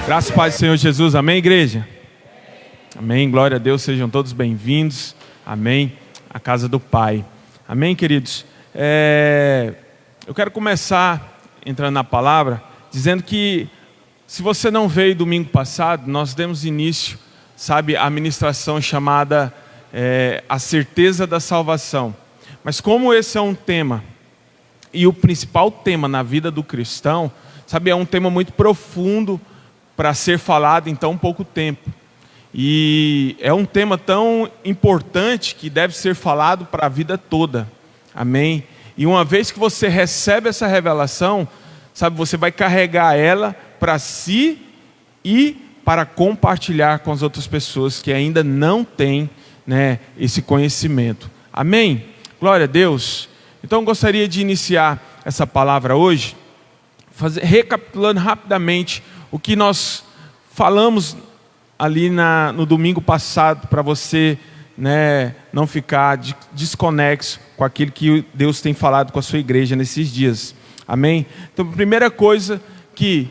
Graças e paz do Senhor Jesus, amém, igreja? Amém, glória a Deus, sejam todos bem-vindos, amém, à casa do Pai. Amém, queridos? Eu quero começar entrando na palavra, dizendo que se você não veio domingo passado, nós demos início, à ministração chamada A Certeza da Salvação. Mas como esse é um tema, e o principal tema na vida do cristão, é um tema muito profundo para ser falado em tão pouco tempo. E é um tema tão importante que deve ser falado para a vida toda. Amém? E uma vez que você recebe essa revelação, você vai carregar ela para si e para compartilhar com as outras pessoas que ainda não têm, esse conhecimento. Amém? Glória a Deus. Então eu gostaria de iniciar essa palavra hoje, recapitulando rapidamente o que nós falamos ali no domingo passado, para você não ficar desconexo com aquilo que Deus tem falado com a sua igreja nesses dias. Amém? Então a primeira coisa que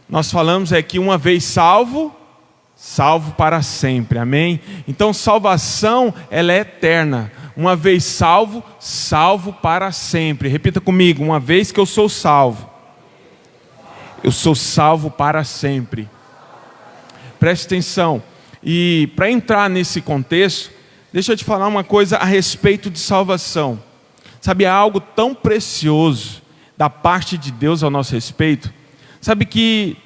nós falamos é que uma vez salvo, salvo para sempre. Amém? Então salvação, ela é eterna. Uma vez salvo, salvo para sempre. Repita comigo, uma vez que eu sou salvo, eu sou salvo para sempre. Preste atenção. E para entrar nesse contexto, deixa eu te falar uma coisa a respeito de salvação. É algo tão precioso da parte de Deus ao nosso respeito. Que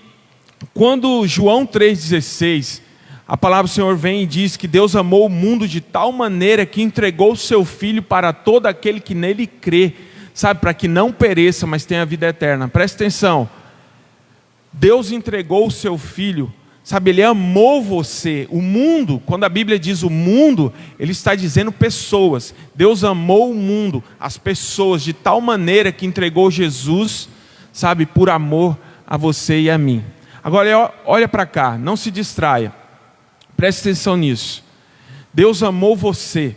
quando João 3,16, a palavra do Senhor vem e diz que Deus amou o mundo de tal maneira que entregou o seu Filho para todo aquele que nele crê, para que não pereça, mas tenha vida eterna. Preste atenção. Deus entregou o seu Filho, Ele amou você. O mundo, quando a Bíblia diz o mundo, Ele está dizendo pessoas. Deus amou o mundo, as pessoas, de tal maneira que entregou Jesus, por amor a você e a mim. Agora olha para cá, não se distraia, preste atenção nisso. Deus amou você,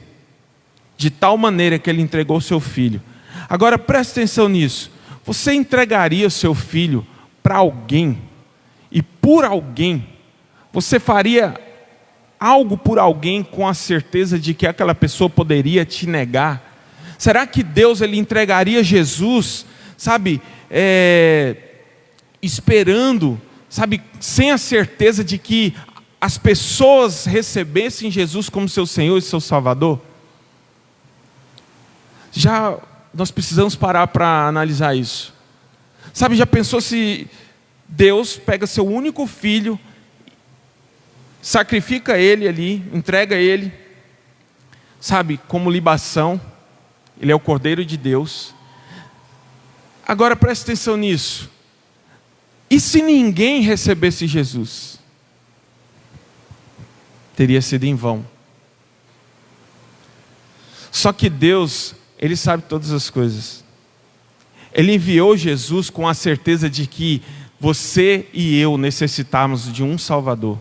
de tal maneira que Ele entregou o seu Filho. Agora preste atenção nisso, você entregaria o seu filho para alguém, e por alguém, você faria algo por alguém com a certeza de que aquela pessoa poderia te negar? Será que Deus ele entregaria Jesus, esperando, sem a certeza de que as pessoas recebessem Jesus como seu Senhor e seu Salvador? Nós precisamos parar para analisar isso. Já pensou se Deus pega seu único filho, sacrifica ele ali, entrega ele, como libação, ele é o Cordeiro de Deus. Agora preste atenção nisso. E se ninguém recebesse Jesus? Teria sido em vão. Só que Deus, Ele sabe todas as coisas. Ele enviou Jesus com a certeza de que você e eu necessitamos de um Salvador.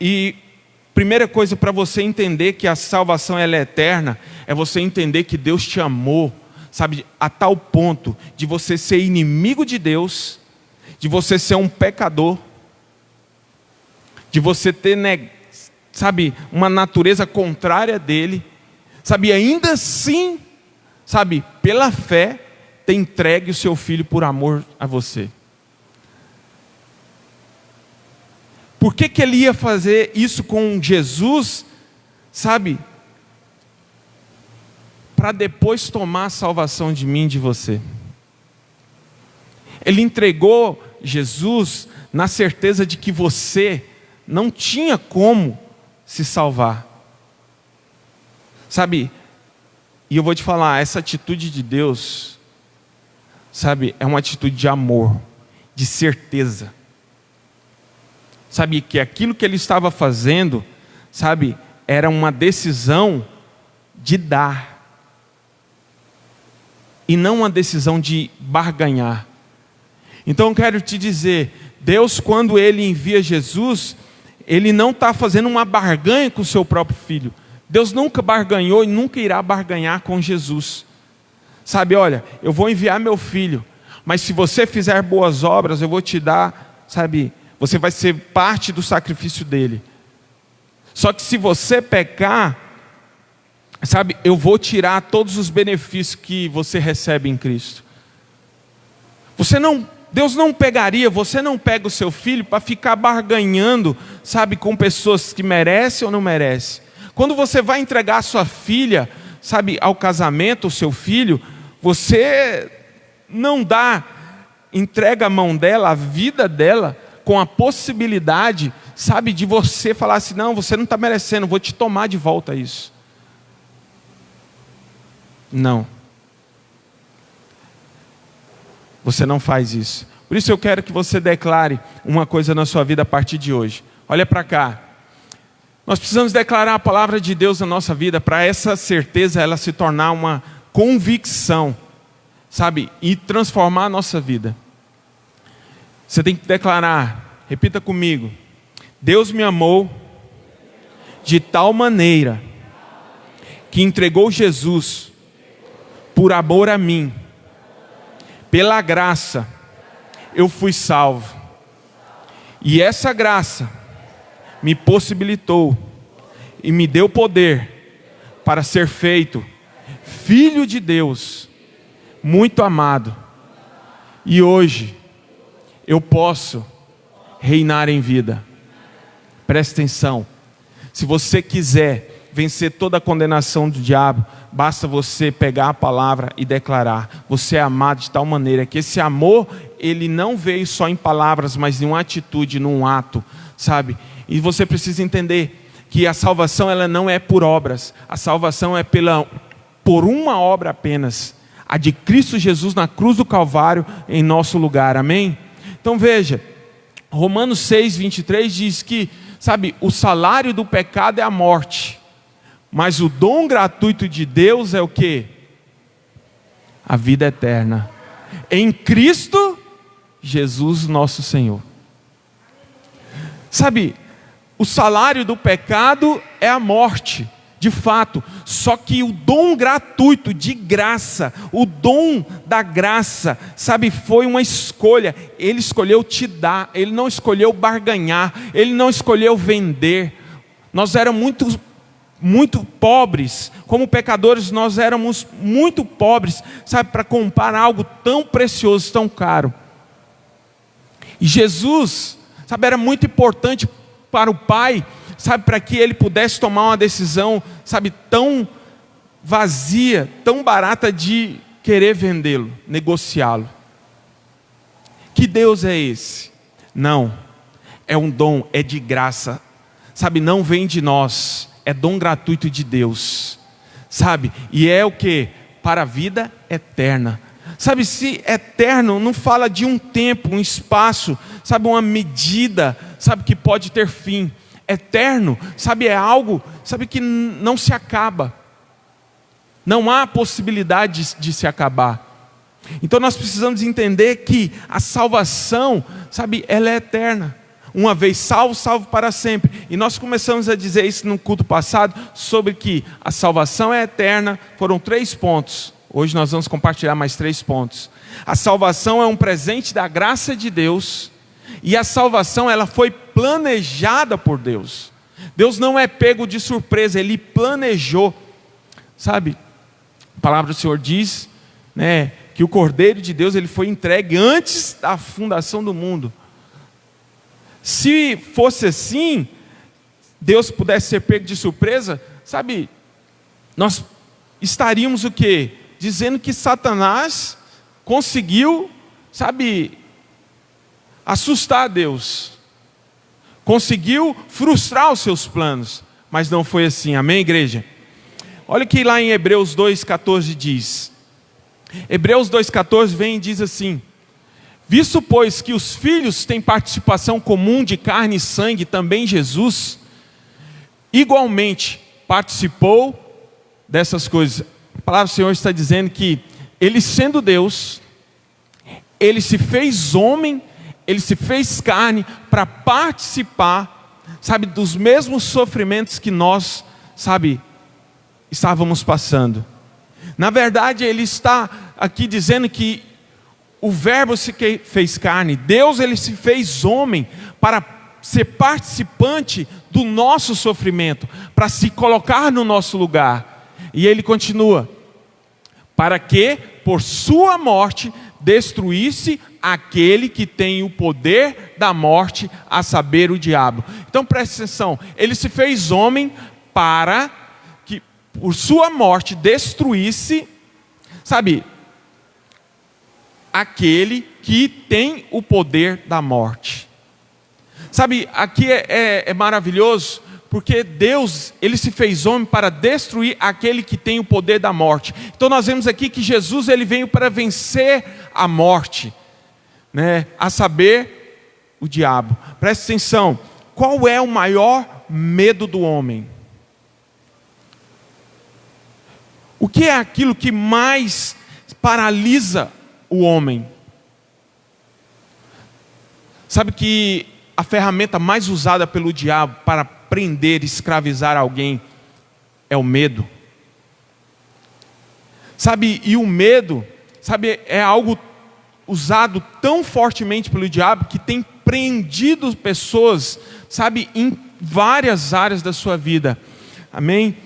E primeira coisa para você entender que a salvação ela é eterna, é você entender que Deus te amou, a tal ponto de você ser inimigo de Deus, de você ser um pecador, de você ter, uma natureza contrária dele, e ainda assim, pela fé, ter entregue o seu filho por amor a você. Por que ele ia fazer isso com Jesus, para depois tomar a salvação de mim e de você? Ele entregou Jesus na certeza de que você não tinha como se salvar. E eu vou te falar, essa atitude de Deus, é uma atitude de amor, de certeza. Que aquilo que Ele estava fazendo, era uma decisão de dar. E não uma decisão de barganhar. Então eu quero te dizer, Deus quando Ele envia Jesus, Ele não está fazendo uma barganha com o seu próprio Filho. Deus nunca barganhou e nunca irá barganhar com Jesus. Olha, eu vou enviar meu filho, Mas se você fizer boas obras, eu vou te dar, sabe, você vai ser parte do sacrifício dele. Só que se você pecar, sabe, eu vou tirar todos os benefícios que você recebe em Cristo. Deus não pegaria, você não pega o seu filho para ficar barganhando, sabe, com pessoas que merecem ou não merecem. Quando você vai entregar a sua filha, sabe, ao casamento, o seu filho, você não entrega a mão dela, a vida dela, com a possibilidade, sabe, de você falar assim, não, você não está merecendo, vou te tomar de volta isso. Não. Você não faz isso. Por isso eu quero que você declare uma coisa na sua vida a partir de hoje. Olha para cá. Nós precisamos declarar a palavra de Deus na nossa vida para essa certeza ela se tornar uma convicção, sabe, e transformar a nossa vida. Você tem que declarar, repita comigo: Deus me amou de tal maneira que entregou Jesus por amor a mim. Pela graça eu fui salvo. E essa graça me possibilitou e me deu poder para ser feito filho de Deus, muito amado. E hoje eu posso reinar em vida. Presta atenção. Se você quiser vencer toda a condenação do diabo, basta você pegar a palavra e declarar: você é amado de tal maneira que esse amor, ele não veio só em palavras, mas em uma atitude, num ato, sabe? E você precisa entender que a salvação ela não é por obras, a salvação é por uma obra apenas, a de Cristo Jesus na cruz do Calvário em nosso lugar, amém? Então veja, Romanos 6, 23 diz que, sabe, o salário do pecado é a morte, mas o dom gratuito de Deus é o quê? A vida eterna, em Cristo Jesus nosso Senhor. Sabe, o salário do pecado é a morte, de fato, só que o dom gratuito de graça, o dom da graça, sabe, foi uma escolha. Ele escolheu te dar, ele não escolheu barganhar, ele não escolheu vender. Nós éramos muito pobres, como pecadores nós éramos muito pobres, sabe, para comprar algo tão precioso, tão caro. E Jesus, sabe, era muito importante para o Pai, sabe, para que ele pudesse tomar uma decisão, sabe, tão vazia, tão barata de querer vendê-lo, negociá-lo. Que Deus é esse? Não, é um dom, é de graça, sabe, não vem de nós, é dom gratuito de Deus, sabe, e é o que? Para a vida eterna. Sabe, se eterno não fala de um tempo, um espaço, sabe, uma medida, sabe, que pode ter fim. Eterno, sabe, é algo, sabe, que não se acaba. Não há possibilidade de se acabar. Então nós precisamos entender que a salvação, sabe, ela é eterna. Uma vez salvo, salvo para sempre. E nós começamos a dizer isso no culto passado, sobre que a salvação é eterna. Foram 3 pontos. Hoje nós vamos compartilhar mais 3 pontos. A salvação é um presente da graça de Deus. E a salvação, ela foi planejada por Deus. Deus não é pego de surpresa, Ele planejou. Sabe, a palavra do Senhor diz, né, que o Cordeiro de Deus, ele foi entregue antes da fundação do mundo. Se fosse assim, Deus pudesse ser pego de surpresa, sabe, nós estaríamos o quê? Dizendo que Satanás conseguiu, sabe, assustar Deus, conseguiu frustrar os seus planos, mas não foi assim, amém, igreja? Olha que lá em Hebreus 2,14 diz, Hebreus 2,14 vem e diz assim: visto pois que os filhos têm participação comum de carne e sangue, também Jesus igualmente participou dessas coisas. A palavra do Senhor está dizendo que Ele, sendo Deus, Ele se fez homem, Ele se fez carne para participar, sabe, dos mesmos sofrimentos que nós, sabe, estávamos passando. Na verdade, Ele está aqui dizendo que o Verbo fez carne. Deus, ele se fez homem para ser participante do nosso sofrimento, para se colocar no nosso lugar. E ele continua: para que, por sua morte, destruísse aquele que tem o poder da morte, a saber, o diabo. Então preste atenção, ele se fez homem para que, por sua morte, destruísse, sabe, aquele que tem o poder da morte. Sabe, aqui é maravilhoso, porque Deus, ele se fez homem para destruir aquele que tem o poder da morte. Então nós vemos aqui que Jesus, ele veio para vencer a morte, né? A saber, o diabo. Preste atenção, qual é o maior medo do homem? O que é aquilo que mais paralisa o homem? Sabe que a ferramenta mais usada pelo diabo para prender, escravizar alguém é o medo. Sabe, e o medo, sabe, é algo usado tão fortemente pelo diabo que tem prendido pessoas, sabe, em várias áreas da sua vida. Amém?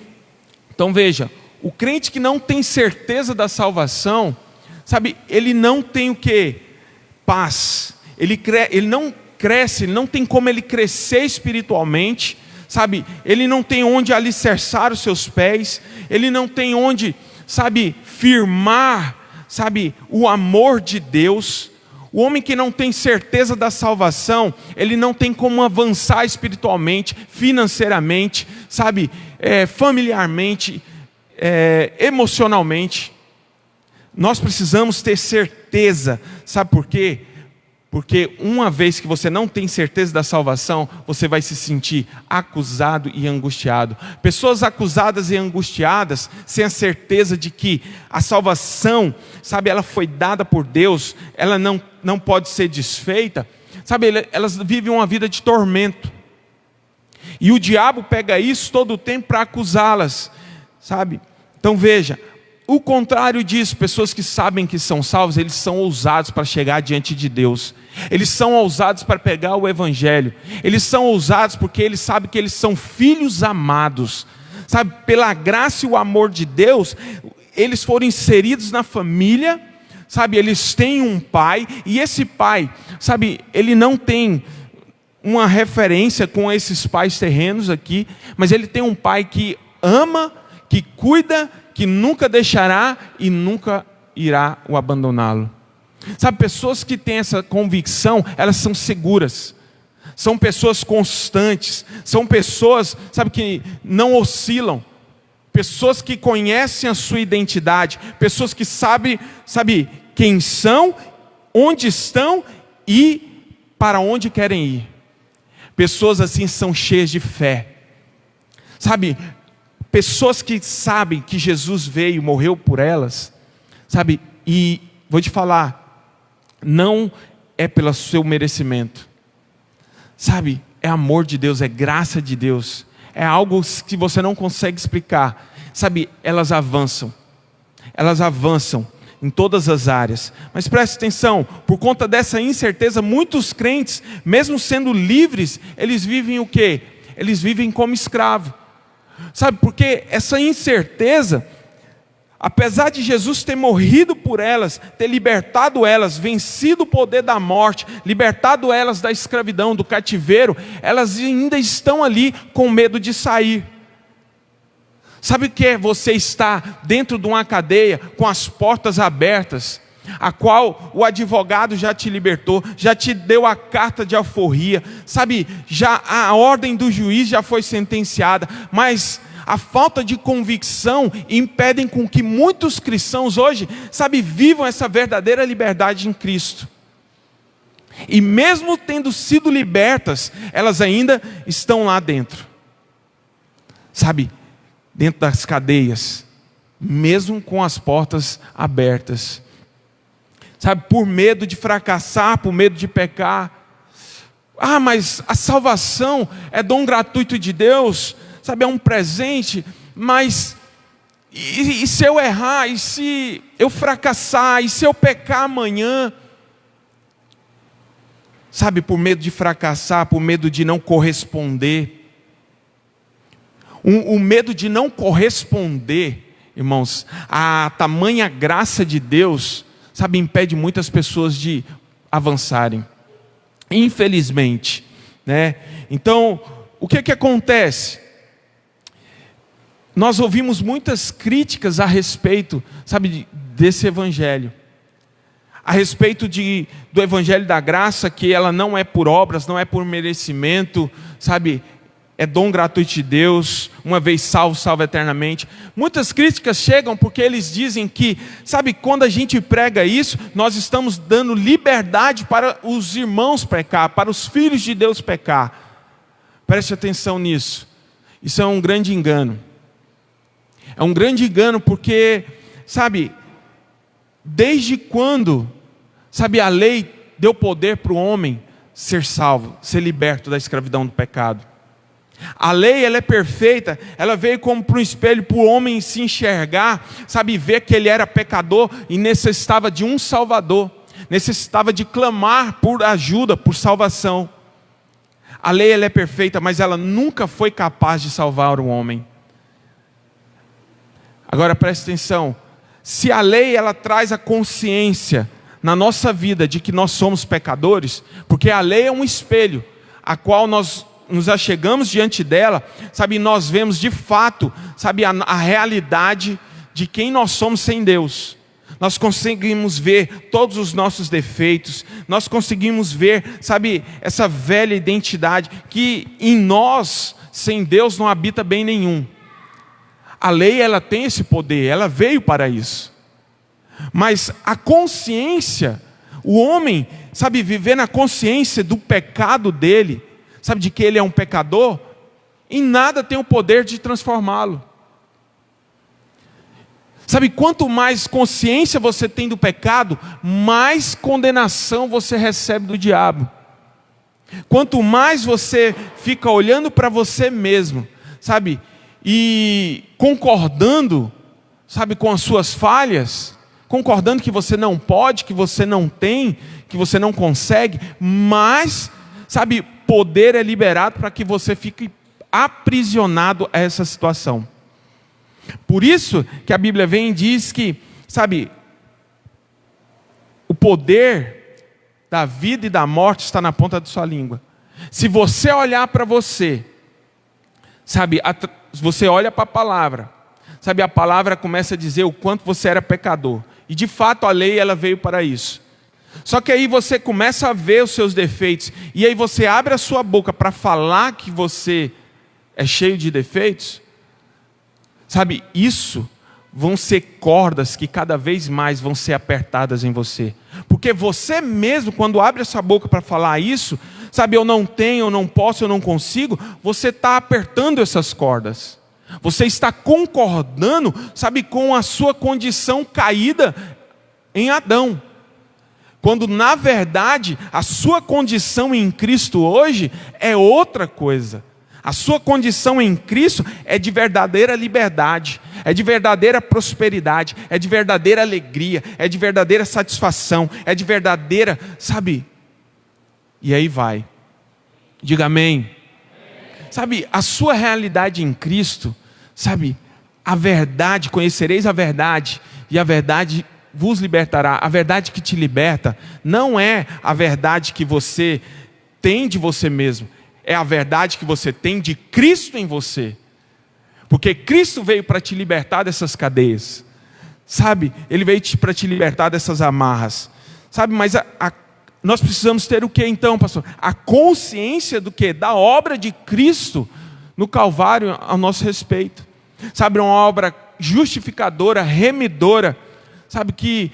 Então veja, o crente que não tem certeza da salvação, sabe, ele não tem o quê? Paz. Ele não cresce, não tem como ele crescer espiritualmente, sabe, ele não tem onde alicerçar os seus pés, ele não tem onde, sabe, firmar, sabe, o amor de Deus. O homem que não tem certeza da salvação, ele não tem como avançar espiritualmente, financeiramente, sabe, familiarmente, emocionalmente. Nós precisamos ter certeza, sabe por quê? Porque uma vez que você não tem certeza da salvação, você vai se sentir acusado e angustiado. Pessoas acusadas e angustiadas, sem a certeza de que a salvação, sabe, ela foi dada por Deus, ela não pode ser desfeita, sabe, elas vivem uma vida de tormento. E o diabo pega isso todo o tempo para acusá-las, sabe? Então veja, o contrário disso, pessoas que sabem que são salvos, eles são ousados para chegar diante de Deus. Eles são ousados para pegar o Evangelho. Eles são ousados porque eles sabem que eles são filhos amados. Sabe, pela graça e o amor de Deus, eles foram inseridos na família, sabe, eles têm um pai, e esse pai, sabe, ele não tem uma referência com esses pais terrenos aqui, mas ele tem um pai que ama, que cuida, que nunca deixará e nunca irá o abandoná-lo. Sabe, pessoas que têm essa convicção, elas são seguras, são pessoas constantes, são pessoas, sabe, que não oscilam, pessoas que conhecem a sua identidade, pessoas que sabem, sabe, quem são, onde estão e para onde querem ir. Pessoas assim são cheias de fé, sabe, pessoas que sabem que Jesus veio, morreu por elas, sabe, e vou te falar, não é pelo seu merecimento, sabe, é amor de Deus, é graça de Deus, é algo que você não consegue explicar, sabe, elas avançam em todas as áreas. Mas preste atenção, por conta dessa incerteza, muitos crentes, mesmo sendo livres, eles vivem o quê? Eles vivem como escravo. Sabe, porque essa incerteza, apesar de Jesus ter morrido por elas, ter libertado elas, vencido o poder da morte, libertado elas da escravidão, do cativeiro, elas ainda estão ali com medo de sair. Sabe o que é você estar dentro de uma cadeia com as portas abertas, a qual o advogado já te libertou, já te deu a carta de alforria, sabe, já a ordem do juiz já foi sentenciada, mas a falta de convicção impedem com que muitos cristãos hoje, sabe, vivam essa verdadeira liberdade em Cristo. E mesmo tendo sido libertas, elas ainda estão lá dentro, sabe, dentro das cadeias, mesmo com as portas abertas. Sabe, por medo de fracassar, por medo de pecar. Ah, mas a salvação é dom gratuito de Deus, sabe, é um presente, mas e se eu errar, e se eu fracassar, e se eu pecar amanhã, sabe, por medo de fracassar, por medo de não corresponder. O medo de não corresponder, irmãos, a tamanha graça de Deus, sabe, impede muitas pessoas de avançarem. Infelizmente, né? Então, o que acontece? Nós ouvimos muitas críticas a respeito, sabe, desse evangelho. A respeito do evangelho da graça, que ela não é por obras, não é por merecimento, sabe, é dom gratuito de Deus, uma vez salvo, salvo eternamente. Muitas críticas chegam porque eles dizem que, sabe, quando a gente prega isso, nós estamos dando liberdade para os irmãos pecar, para os filhos de Deus pecar. Preste atenção nisso. Isso é um grande engano. É um grande engano porque, sabe, desde quando, sabe, a lei deu poder para o homem ser salvo, ser liberto da escravidão do pecado. A lei, ela é perfeita, ela veio como para um espelho para o homem se enxergar, sabe, ver que ele era pecador e necessitava de um salvador, necessitava de clamar por ajuda, por salvação. A lei, ela é perfeita, mas ela nunca foi capaz de salvar o homem. Agora preste atenção, se a lei ela traz a consciência na nossa vida de que nós somos pecadores, porque a lei é um espelho, a qual nós nos achegamos diante dela, sabe, nós vemos de fato, sabe, a realidade de quem nós somos sem Deus. Nós conseguimos ver todos os nossos defeitos, nós conseguimos ver, sabe, essa velha identidade, que em nós, sem Deus, não habita bem nenhum. A lei, ela tem esse poder, ela veio para isso. Mas a consciência, o homem, sabe, viver na consciência do pecado dele, sabe, de que ele é um pecador, em nada tem o poder de transformá-lo. Sabe, quanto mais consciência você tem do pecado, mais condenação você recebe do diabo. Quanto mais você fica olhando para você mesmo, sabe, e concordando, sabe, com as suas falhas, concordando que você não pode, que você não tem, que você não consegue, mais, sabe, poder é liberado para que você fique aprisionado a essa situação. Por isso que a Bíblia vem e diz que, sabe, o poder da vida e da morte está na ponta da sua língua. Se você olhar para você, sabe, você olha para a palavra, sabe, a palavra começa a dizer o quanto você era pecador. E de fato a lei, ela veio para isso. Só que aí você começa a ver os seus defeitos, e aí você abre a sua boca para falar que você é cheio de defeitos, sabe, isso vão ser cordas que cada vez mais vão ser apertadas em você. Porque você mesmo, quando abre a sua boca para falar isso, sabe, eu não tenho, eu não posso, eu não consigo, você está apertando essas cordas. Você está concordando, sabe, com a sua condição caída em Adão. Quando na verdade a sua condição em Cristo hoje é outra coisa. A sua condição em Cristo é de verdadeira liberdade, é de verdadeira prosperidade, é de verdadeira alegria, é de verdadeira satisfação, é de verdadeira, sabe? E aí vai. Diga amém. Sabe, a sua realidade em Cristo, sabe, a verdade, conhecereis a verdade, e a verdade vos libertará. A verdade que te liberta não é a verdade que você tem de você mesmo, é a verdade que você tem de Cristo em você. Porque Cristo veio para te libertar dessas cadeias, sabe? Ele veio para te libertar dessas amarras, sabe? Mas nós precisamos ter o que então, pastor? A consciência do que? Da obra de Cristo no Calvário ao nosso respeito. Sabe, uma obra justificadora, remidora, sabe, que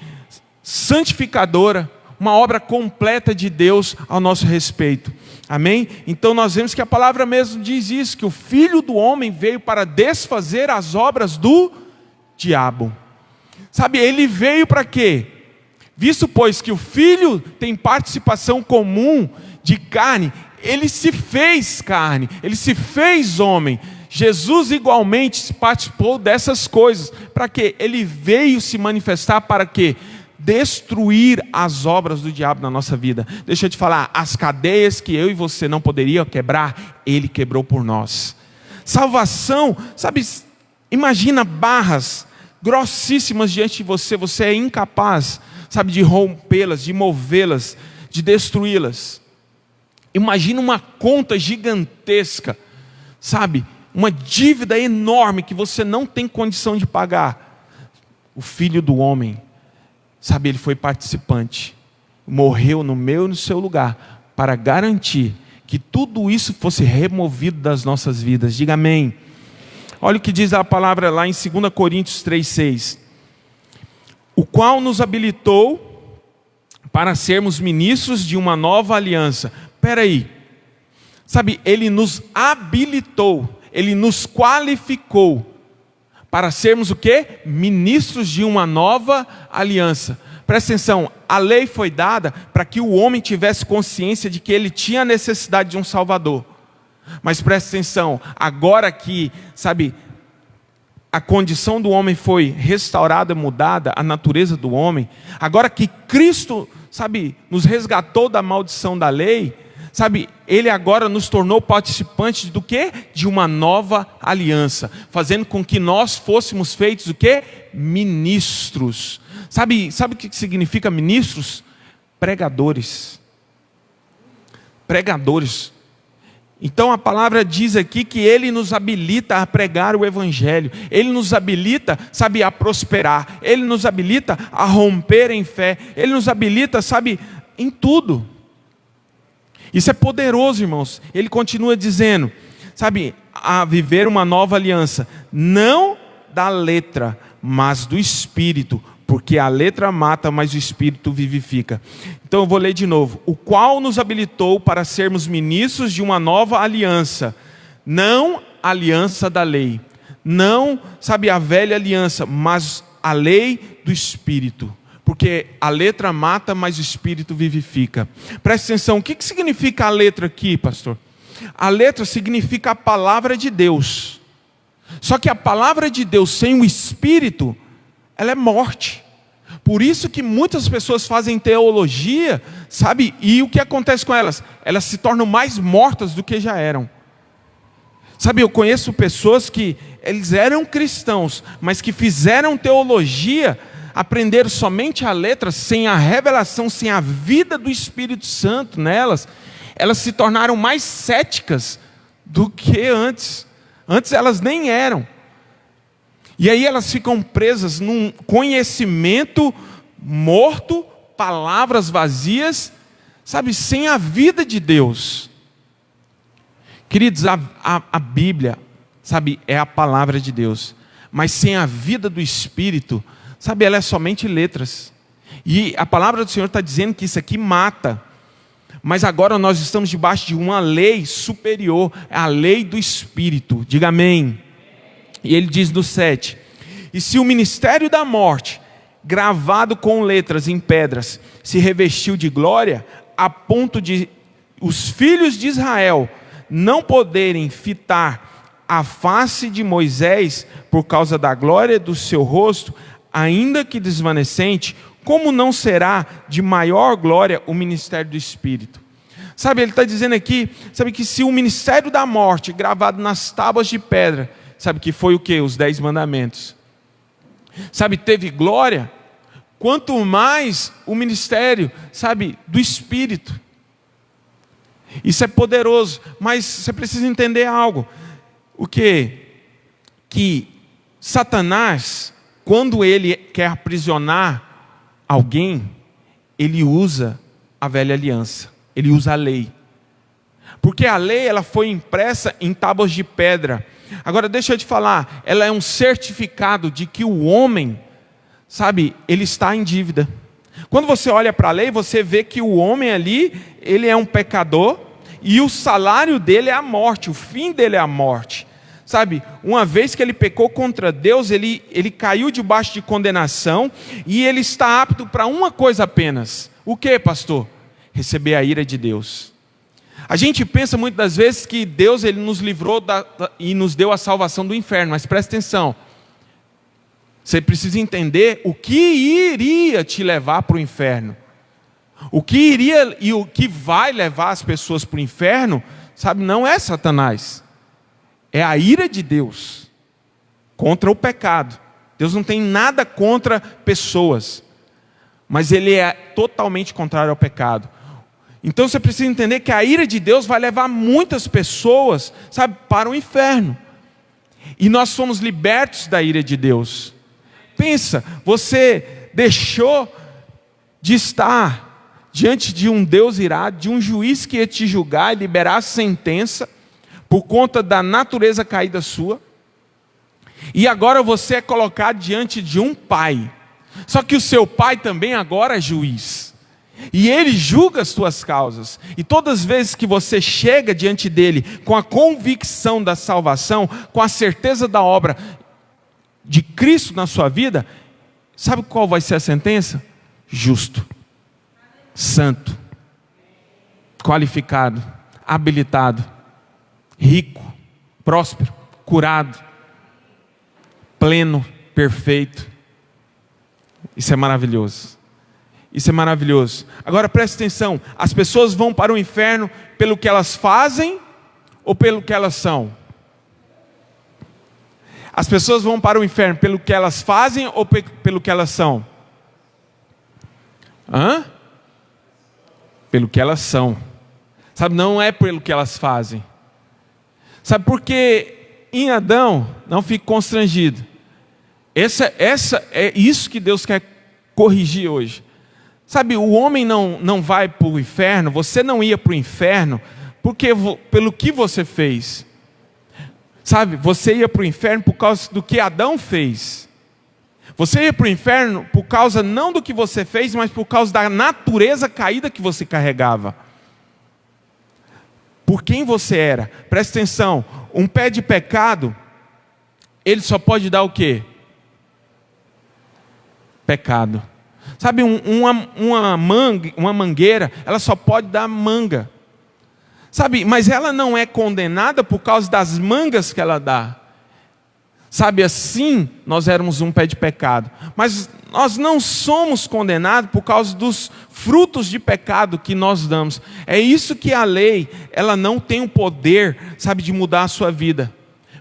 santificadora, uma obra completa de Deus ao nosso respeito. Amém? Então nós vemos que a palavra mesmo diz isso, que o Filho do Homem veio para desfazer as obras do diabo. Sabe, ele veio para quê? Visto, pois, que o Filho tem participação comum de carne, ele se fez carne, ele se fez homem. Jesus igualmente participou dessas coisas. Para quê? Ele veio se manifestar para quê? destruir as obras do diabo na nossa vida. Deixa eu te falar, as cadeias que eu e você não poderiam quebrar, Ele quebrou por nós. Salvação, sabe, imagina barras grossíssimas diante de você, você é incapaz, sabe, de rompê-las, de movê-las, de destruí-las. Imagina uma conta gigantesca, sabe, uma dívida enorme que você não tem condição de pagar. O Filho do Homem, sabe, Ele foi participante, morreu no meu e no seu lugar, para garantir que tudo isso fosse removido das nossas vidas. Diga amém. Olha o que diz a palavra lá em 2 Coríntios 3,6. O qual nos habilitou para sermos ministros de uma nova aliança. Espera aí. Sabe, Ele nos habilitou, Ele nos qualificou para sermos o quê? Ministros de uma nova aliança. Presta atenção, a lei foi dada para que o homem tivesse consciência de que ele tinha necessidade de um Salvador. Mas presta atenção, agora que, sabe, a condição do homem foi restaurada, mudada, a natureza do homem, agora que Cristo, sabe, nos resgatou da maldição da lei, sabe, Ele agora nos tornou participantes do quê? De uma nova aliança, fazendo com que nós fôssemos feitos o quê? Ministros. Sabe o que significa ministros? Pregadores. Pregadores. Então a palavra diz aqui que Ele nos habilita a pregar o Evangelho. Ele nos habilita, sabe, a prosperar. Ele nos habilita a romper em fé. Ele nos habilita, sabe, em tudo. Isso é poderoso, irmãos. Ele continua dizendo, sabe, a viver uma nova aliança. Não da letra, mas do Espírito. Porque a letra mata, mas o Espírito vivifica. Então eu vou ler de novo. O qual nos habilitou para sermos ministros de uma nova aliança. Não a aliança da lei. Não, sabe, a velha aliança, mas a lei do Espírito. Porque a letra mata, mas o Espírito vivifica. Presta atenção, o que significa a letra aqui, pastor? A letra significa a palavra de Deus. Só que a palavra de Deus sem o Espírito, ela é morte. Por isso que muitas pessoas fazem teologia, sabe? E o que acontece com elas? Elas se tornam mais mortas do que já eram. Sabe, eu conheço pessoas que eles eram cristãos, mas que fizeram teologia, aprenderam somente a letra, sem a revelação, sem a vida do Espírito Santo nelas. Elas se tornaram mais céticas do que antes. Antes elas nem eram. E aí elas ficam presas num conhecimento morto, palavras vazias, sabe, sem a vida de Deus. Queridos, a Bíblia, sabe, é a palavra de Deus. Mas sem a vida do Espírito, sabe, ela é somente letras. E a palavra do Senhor está dizendo que isso aqui mata. Mas agora nós estamos debaixo de uma lei superior, a lei do Espírito. Diga amém. E ele diz no 7, e se o ministério da morte, gravado com letras em pedras, se revestiu de glória, a ponto de os filhos de Israel não poderem fitar a face de Moisés por causa da glória do seu rosto, ainda que desvanecente, como não será de maior glória o ministério do Espírito? Sabe, ele está dizendo aqui, sabe, que se o ministério da morte, gravado nas tábuas de pedra, sabe, que foi o que? Os 10 mandamentos. Sabe, teve glória, quanto mais o ministério, sabe, do Espírito. Isso é poderoso, mas você precisa entender algo. O quê? Que Satanás, quando ele quer aprisionar alguém, ele usa a velha aliança, ele usa a lei. Porque a lei, ela foi impressa em tábuas de pedra. Agora deixa eu te falar, ela é um certificado de que o homem, sabe, ele está em dívida. Quando você olha para a lei, você vê que o homem ali, ele é um pecador, e o salário dele é a morte, o fim dele é a morte. Sabe, uma vez que ele pecou contra Deus, ele caiu debaixo de condenação, e ele está apto para uma coisa apenas. O que, pastor? Receber a ira de Deus. A gente pensa muitas das vezes que Deus, ele nos livrou e nos deu a salvação do inferno, mas presta atenção. Você precisa entender o que iria te levar para o inferno. O que iria e o que vai levar as pessoas para o inferno, sabe, não é Satanás. É a ira de Deus contra o pecado. Deus não tem nada contra pessoas, mas Ele é totalmente contrário ao pecado. Então você precisa entender que a ira de Deus vai levar muitas pessoas, sabe, para o inferno. E nós somos libertos da ira de Deus. Pensa, você deixou de estar diante de um Deus irado, de um juiz que ia te julgar e liberar a sentença por conta da natureza caída sua. E agora você é colocado diante de um pai. Só que o seu pai também agora é juiz. E ele julga as suas causas. E todas as vezes que você chega diante dele com a convicção da salvação, com a certeza da obra de Cristo na sua vida, sabe qual vai ser a sentença? Justo, santo, qualificado, habilitado, rico, próspero, curado, pleno, perfeito. Isso é maravilhoso. Isso é maravilhoso. Agora preste atenção, as pessoas vão para o inferno pelo que elas fazem ou pelo que elas são? As pessoas vão para o inferno pelo que elas fazem ou pelo que elas são? Pelo que elas são. Sabe, não é pelo que elas fazem. Sabe por que em Adão, não fique constrangido. Essa é isso que Deus quer corrigir hoje. Sabe, o homem não vai para o inferno, você não ia para o inferno, porque pelo que você fez. Sabe, você ia para o inferno por causa do que Adão fez. Você ia para o inferno por causa não do que você fez, mas por causa da natureza caída que você carregava. Por quem você era. Presta atenção, um pé de pecado, ele só pode dar o quê? Pecado. Sabe, uma mangueira, ela só pode dar manga. Sabe, mas ela não é condenada por causa das mangas que ela dá. Sabe, assim nós éramos um pé de pecado. Mas nós não somos condenados por causa dos frutos de pecado que nós damos. É isso que a lei, ela não tem o poder, sabe, de mudar a sua vida.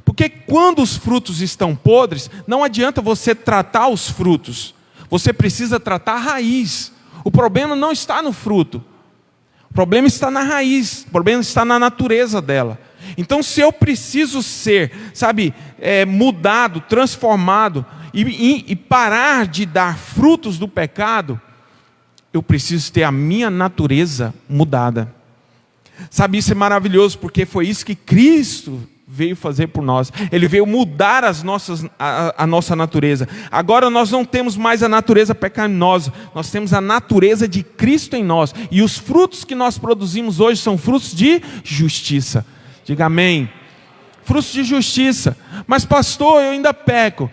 Porque quando os frutos estão podres, não adianta você tratar os frutos. Você precisa tratar a raiz. O problema não está no fruto. O problema está na raiz. O problema está na natureza dela. Então, se eu preciso ser, sabe, mudado, transformado e parar de dar frutos do pecado, eu preciso ter a minha natureza mudada. Sabe, isso é maravilhoso, porque foi isso que Cristo veio fazer por nós. Ele veio mudar a nossa natureza. Agora nós não temos mais a natureza pecaminosa, nós temos a natureza de Cristo em nós. E os frutos que nós produzimos hoje são frutos de justiça. Diga amém. Frutos de justiça. Mas pastor, eu ainda peco.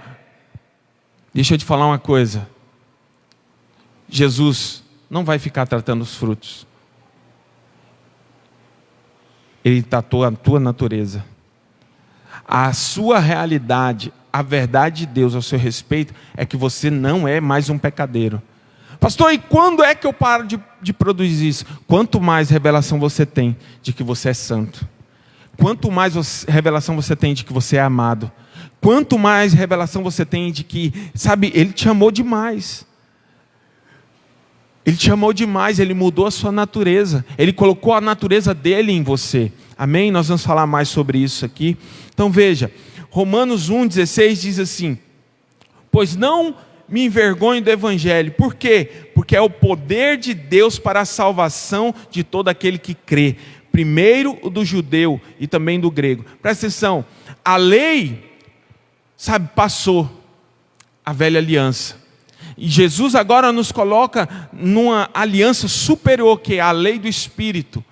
Deixa eu te falar uma coisa. Jesus não vai ficar tratando os frutos. Ele tratou a tua natureza. A sua realidade, a verdade de Deus ao seu respeito é que você não é mais um pecadeiro. Pastor, e quando é que eu paro de produzir isso? Quanto mais revelação você tem de que você é santo. Quanto mais revelação você tem de que você é amado. Quanto mais revelação você tem de que, sabe, Ele te amou demais. Ele te amou demais, Ele mudou a sua natureza. Ele colocou a natureza dEle em você. Amém? Nós vamos falar mais sobre isso aqui. Então veja, Romanos 1,16 diz assim: pois não me envergonho do Evangelho. Por quê? Porque é o poder de Deus para a salvação de todo aquele que crê. Primeiro o do judeu e também do grego. Presta atenção, a lei, sabe, passou, a velha aliança. E Jesus agora nos coloca numa aliança superior, que é a lei do Espírito.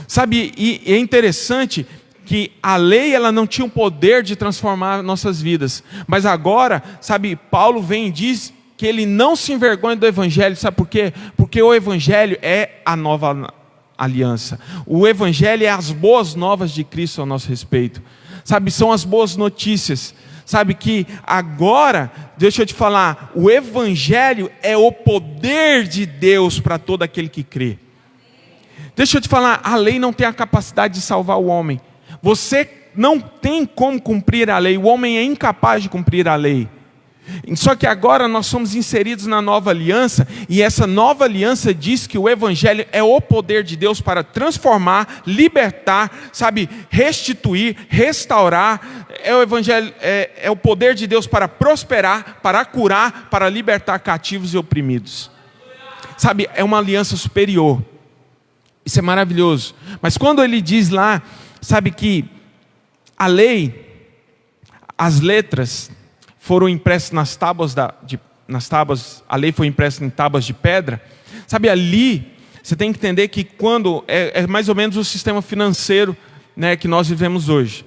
Sabe, e é interessante que a lei, ela não tinha o poder de transformar nossas vidas. Mas agora, sabe, Paulo vem e diz que ele não se envergonha do Evangelho. Sabe por quê? Porque o Evangelho é a nova aliança. O Evangelho é as boas novas de Cristo ao nosso respeito. Sabe, são as boas notícias. Sabe que agora, deixa eu te falar, o Evangelho é o poder de Deus para todo aquele que crê. Deixa eu te falar, a lei não tem a capacidade de salvar o homem. Você não tem como cumprir a lei, o homem é incapaz de cumprir a lei. Só que agora nós somos inseridos na nova aliança, e essa nova aliança diz que o Evangelho é o poder de Deus para transformar, libertar, sabe, restituir, restaurar. O Evangelho é o poder de Deus para prosperar, para curar, para libertar cativos e oprimidos. Sabe, é uma aliança superior. Isso é maravilhoso. Mas quando ele diz lá, sabe que a lei, as letras foram impressas nas tábuas, a lei foi impressa em tábuas de pedra. Sabe, ali, você tem que entender que quando, é mais ou menos o sistema financeiro, né, que nós vivemos hoje.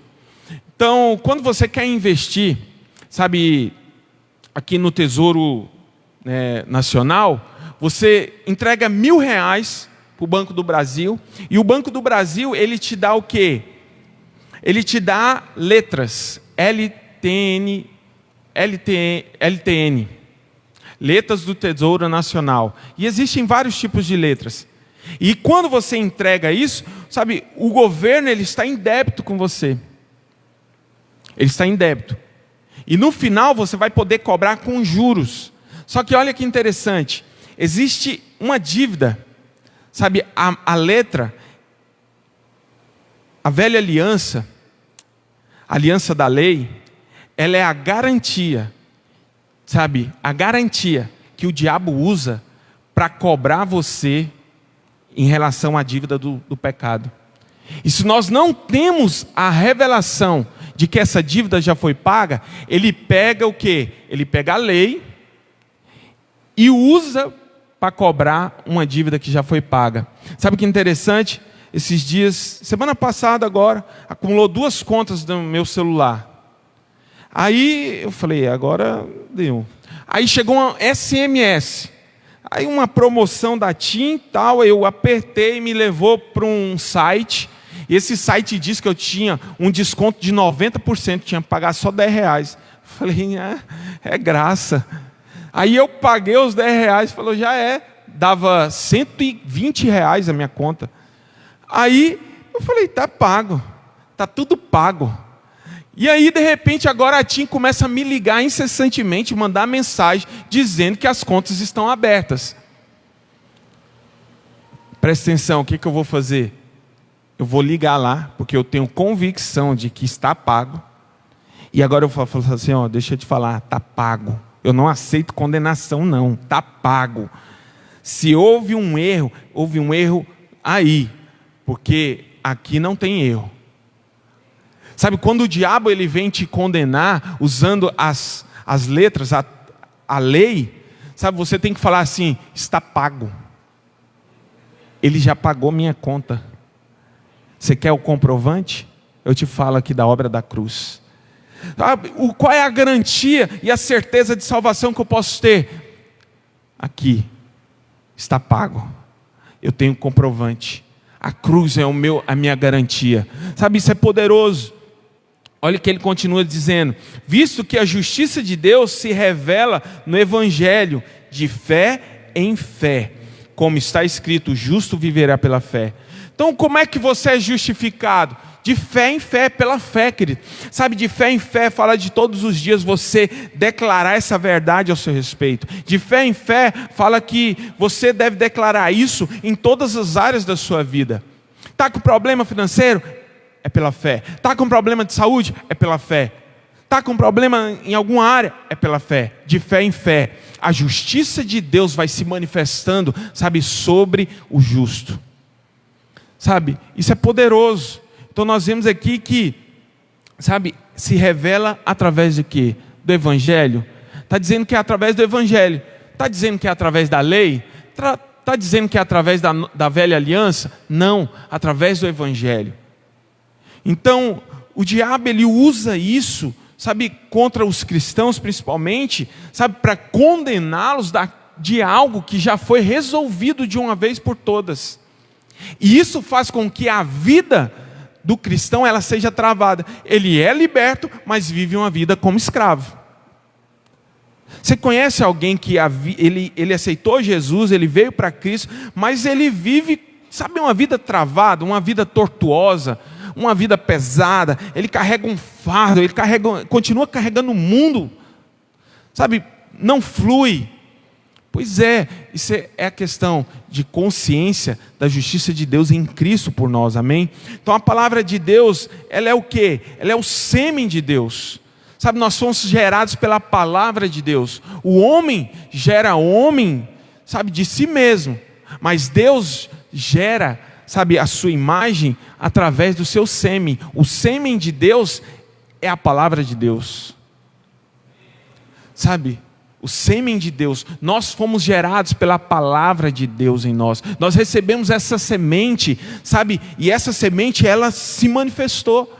Então, quando você quer investir, sabe, aqui no Tesouro Nacional, você entrega R$1.000 para o Banco do Brasil, e o Banco do Brasil, ele te dá o quê? Ele te dá letras, LTN, letras do Tesouro Nacional. E existem vários tipos de letras. E quando você entrega isso, sabe, o governo ele está em débito com você. Ele está em débito. E no final você vai poder cobrar com juros. Só que olha que interessante, existe uma dívida. Sabe, a letra, a velha aliança, a aliança da lei, ela é a garantia, sabe, a garantia que o diabo usa para cobrar você em relação à dívida do pecado. E se nós não temos a revelação de que essa dívida já foi paga, ele pega o quê? Ele pega a lei e usa para cobrar uma dívida que já foi paga. Sabe o que é interessante? Esses dias, semana passada agora, acumulou 2 contas no meu celular. Aí eu falei, agora deu. Aí chegou uma SMS. Aí uma promoção da TIM e tal, eu apertei e me levou para um site. E esse site disse que eu tinha um desconto de 90%, tinha que pagar só R$10. Falei, é graça. Aí eu paguei os R$10, falou, já é. Dava R$120 a minha conta. Aí eu falei, tá pago. Tá tudo pago. E aí, de repente, agora a TIM começa a me ligar incessantemente, mandar mensagem, dizendo que as contas estão abertas. Presta atenção, o que eu vou fazer? Eu vou ligar lá, porque eu tenho convicção de que está pago. E agora eu falo assim, ó, deixa eu te falar, está pago. Eu não aceito condenação não, está pago. Se houve um erro aí, porque aqui não tem erro. Sabe, quando o diabo ele vem te condenar, usando as letras, a lei, sabe, você tem que falar assim, está pago. Ele já pagou minha conta. Você quer o comprovante? Eu te falo aqui da obra da cruz. Qual é a garantia e a certeza de salvação que eu posso ter? Aqui, está pago. Eu tenho comprovante. A cruz é a minha garantia. Sabe, isso é poderoso. Olha o que ele continua dizendo. Visto que a justiça de Deus se revela no Evangelho, de fé em fé. Como está escrito, o justo viverá pela fé. Então, como é que você é justificado? De fé em fé, pela fé, querido. Sabe, de fé em fé, fala de todos os dias você declarar essa verdade ao seu respeito. De fé em fé, fala que você deve declarar isso em todas as áreas da sua vida. Está com problema financeiro? É pela fé. Está com problema de saúde? É pela fé. Está com problema em alguma área? É pela fé. De fé em fé. A justiça de Deus vai se manifestando, sabe, sobre o justo. Sabe, isso é poderoso. Então nós vemos aqui que, sabe, se revela através de quê? Do Evangelho. Está dizendo que é através do Evangelho. Está dizendo que é através da lei? Está dizendo que é através da velha aliança? Não, através do Evangelho. Então, o diabo ele usa isso, sabe, contra os cristãos principalmente, sabe, para condená-los de algo que já foi resolvido de uma vez por todas. E isso faz com que a vida do cristão ela seja travada. Ele é liberto, mas vive uma vida como escravo. Você conhece alguém que ele aceitou Jesus, ele veio para Cristo, mas ele vive, sabe, uma vida travada, uma vida tortuosa, uma vida pesada. Ele carrega um fardo, continua carregando o mundo, sabe, não flui. Pois é, isso é a questão de consciência da justiça de Deus em Cristo por nós, amém? Então a palavra de Deus, ela é o quê? Ela é o sêmen de Deus. Sabe, nós somos gerados pela palavra de Deus. O homem gera homem, sabe, de si mesmo. Mas Deus gera, sabe, a sua imagem através do seu sêmen. O sêmen de Deus é a palavra de Deus. Sabe? O sêmen de Deus, nós fomos gerados pela palavra de Deus em nós. Nós recebemos essa semente, sabe? E essa semente, ela se manifestou.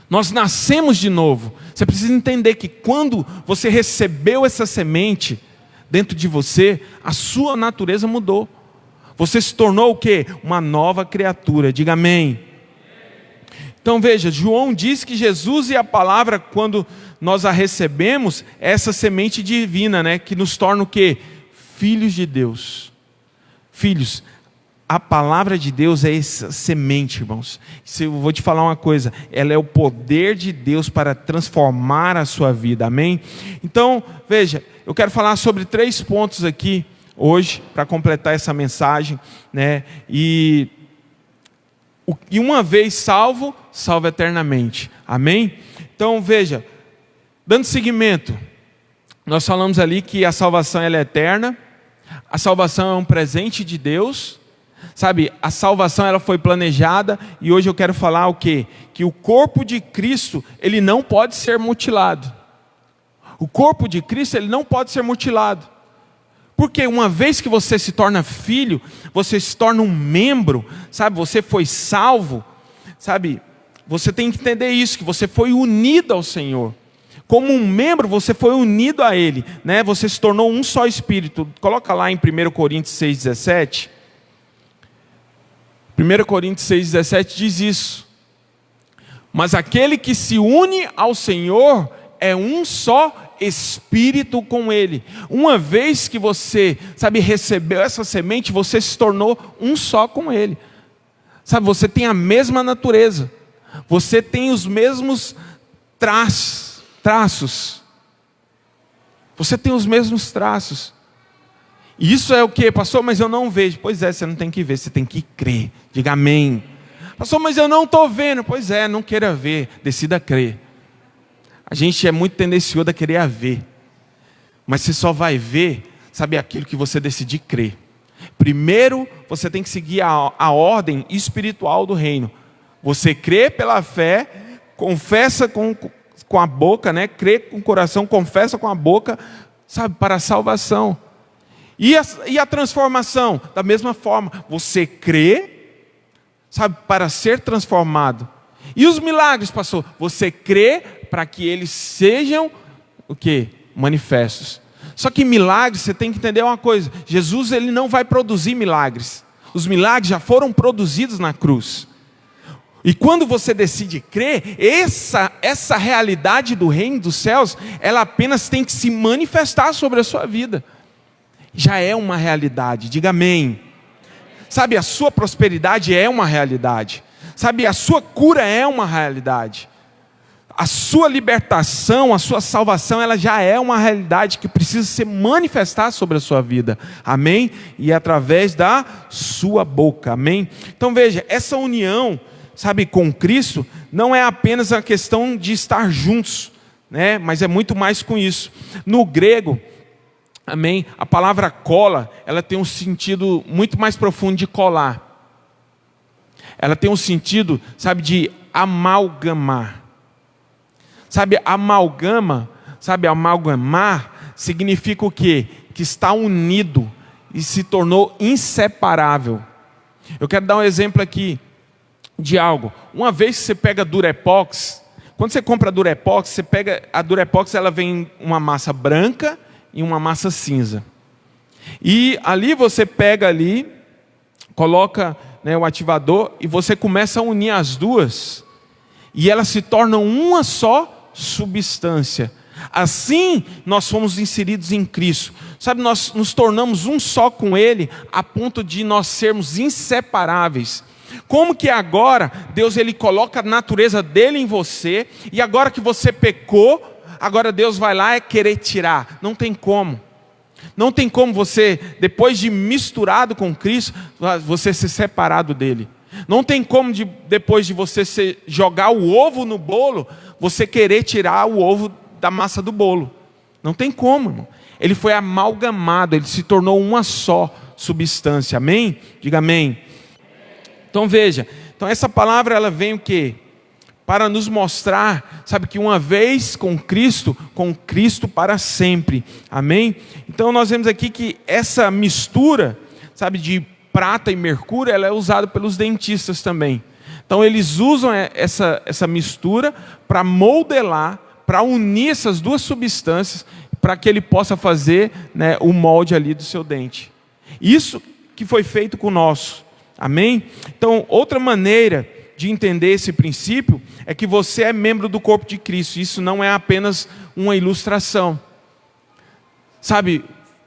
Nós nascemos de novo. Você precisa entender que quando você recebeu essa semente dentro de você, a sua natureza mudou. Você se tornou o quê? Uma nova criatura. Diga amém. Então veja, João diz que Jesus e a palavra, quando nós a recebemos, é essa semente divina, né, que nos torna o quê? Filhos de Deus. Filhos. A palavra de Deus é essa semente, irmãos. Eu vou te falar uma coisa, ela é o poder de Deus para transformar a sua vida, amém? Então, veja, eu quero falar sobre 3 pontos aqui, hoje, para completar essa mensagem, né? E uma vez salvo, salvo eternamente, amém? Então, veja, dando seguimento, nós falamos ali que a salvação ela é eterna, a salvação é um presente de Deus, sabe, a salvação ela foi planejada, e hoje eu quero falar o quê? Que o corpo de Cristo, ele não pode ser mutilado. O corpo de Cristo, ele não pode ser mutilado. Porque uma vez que você se torna filho, você se torna um membro, sabe, você foi salvo, sabe, você tem que entender isso, que você foi unido ao Senhor. Como um membro, você foi unido a Ele, né? Você se tornou um só espírito. Coloca lá em 1 Coríntios 6,17. 1 Coríntios 6,17 diz isso. Mas aquele que se une ao Senhor é um só espírito com Ele. Uma vez que você, sabe, recebeu essa semente, você se tornou um só com Ele. Sabe, você tem a mesma natureza. Você tem os mesmos traços. Você tem os mesmos traços. E isso é o que? Pastor, mas eu não vejo. Pois é, você não tem que ver, você tem que crer. Diga amém. Pastor, mas eu não estou vendo. Pois é, não queira ver, decida crer. A gente é muito tendencioso a querer ver. Mas você só vai ver, sabe, aquilo que você decidir crer. Primeiro, você tem que seguir a ordem espiritual do reino. Você crê pela fé, confessa com a boca, né? Crê com o coração, confessa com a boca, sabe, para a salvação. E a transformação? Da mesma forma, você crê, sabe, para ser transformado. E os milagres, pastor? Você crê para que eles sejam o quê? Manifestos. Só que milagres, você tem que entender uma coisa. Jesus, ele não vai produzir milagres. Os milagres já foram produzidos na cruz. E quando você decide crer, essa realidade do reino dos céus, ela apenas tem que se manifestar sobre a sua vida. Já é uma realidade, diga amém. Sabe, a sua prosperidade é uma realidade. Sabe, a sua cura é uma realidade. A sua libertação, a sua salvação, ela já é uma realidade que precisa se manifestar sobre a sua vida. Amém? E através da sua boca. Amém? Então veja, essa união, sabe, com Cristo, não é apenas a questão de estar juntos, né? Mas é muito mais com isso. No grego, amém, a palavra cola, ela tem um sentido muito mais profundo de colar. Ela tem um sentido, sabe, de amalgamar. Sabe, amalgamar significa o quê? Que está unido e se tornou inseparável. Eu quero dar um exemplo aqui de algo. Uma vez que você pega Durepox, quando você compra Durepox, você pega a Durepox, ela vem uma massa branca e uma massa cinza. E ali você pega ali, coloca né, o ativador, e você começa a unir as duas, e elas se tornam uma só substância. Assim, nós fomos inseridos em Cristo. Sabe, nós nos tornamos um só com Ele, a ponto de nós sermos inseparáveis. Como que agora, Deus ele coloca a natureza dele em você, e agora que você pecou, agora Deus vai lá e querer tirar. Não tem como. Não tem como você, depois de misturado com Cristo, você ser separado dele. Não tem como, depois de você jogar o ovo no bolo, você querer tirar o ovo da massa do bolo. Não tem como, irmão. Ele foi amalgamado, ele se tornou uma só substância. Amém? Diga amém. Então veja, essa palavra ela vem o quê? Para nos mostrar, sabe, que uma vez com Cristo para sempre. Amém? Então nós vemos aqui que essa mistura, sabe, de prata e mercúrio, ela é usada pelos dentistas também. Então eles usam essa mistura para modelar, para unir essas duas substâncias, para que ele possa fazer, né, o molde ali do seu dente. Isso que foi feito com o nosso. Amém? Então, outra maneira de entender esse princípio é que você é membro do corpo de Cristo. Isso não é apenas uma ilustração. Sabe,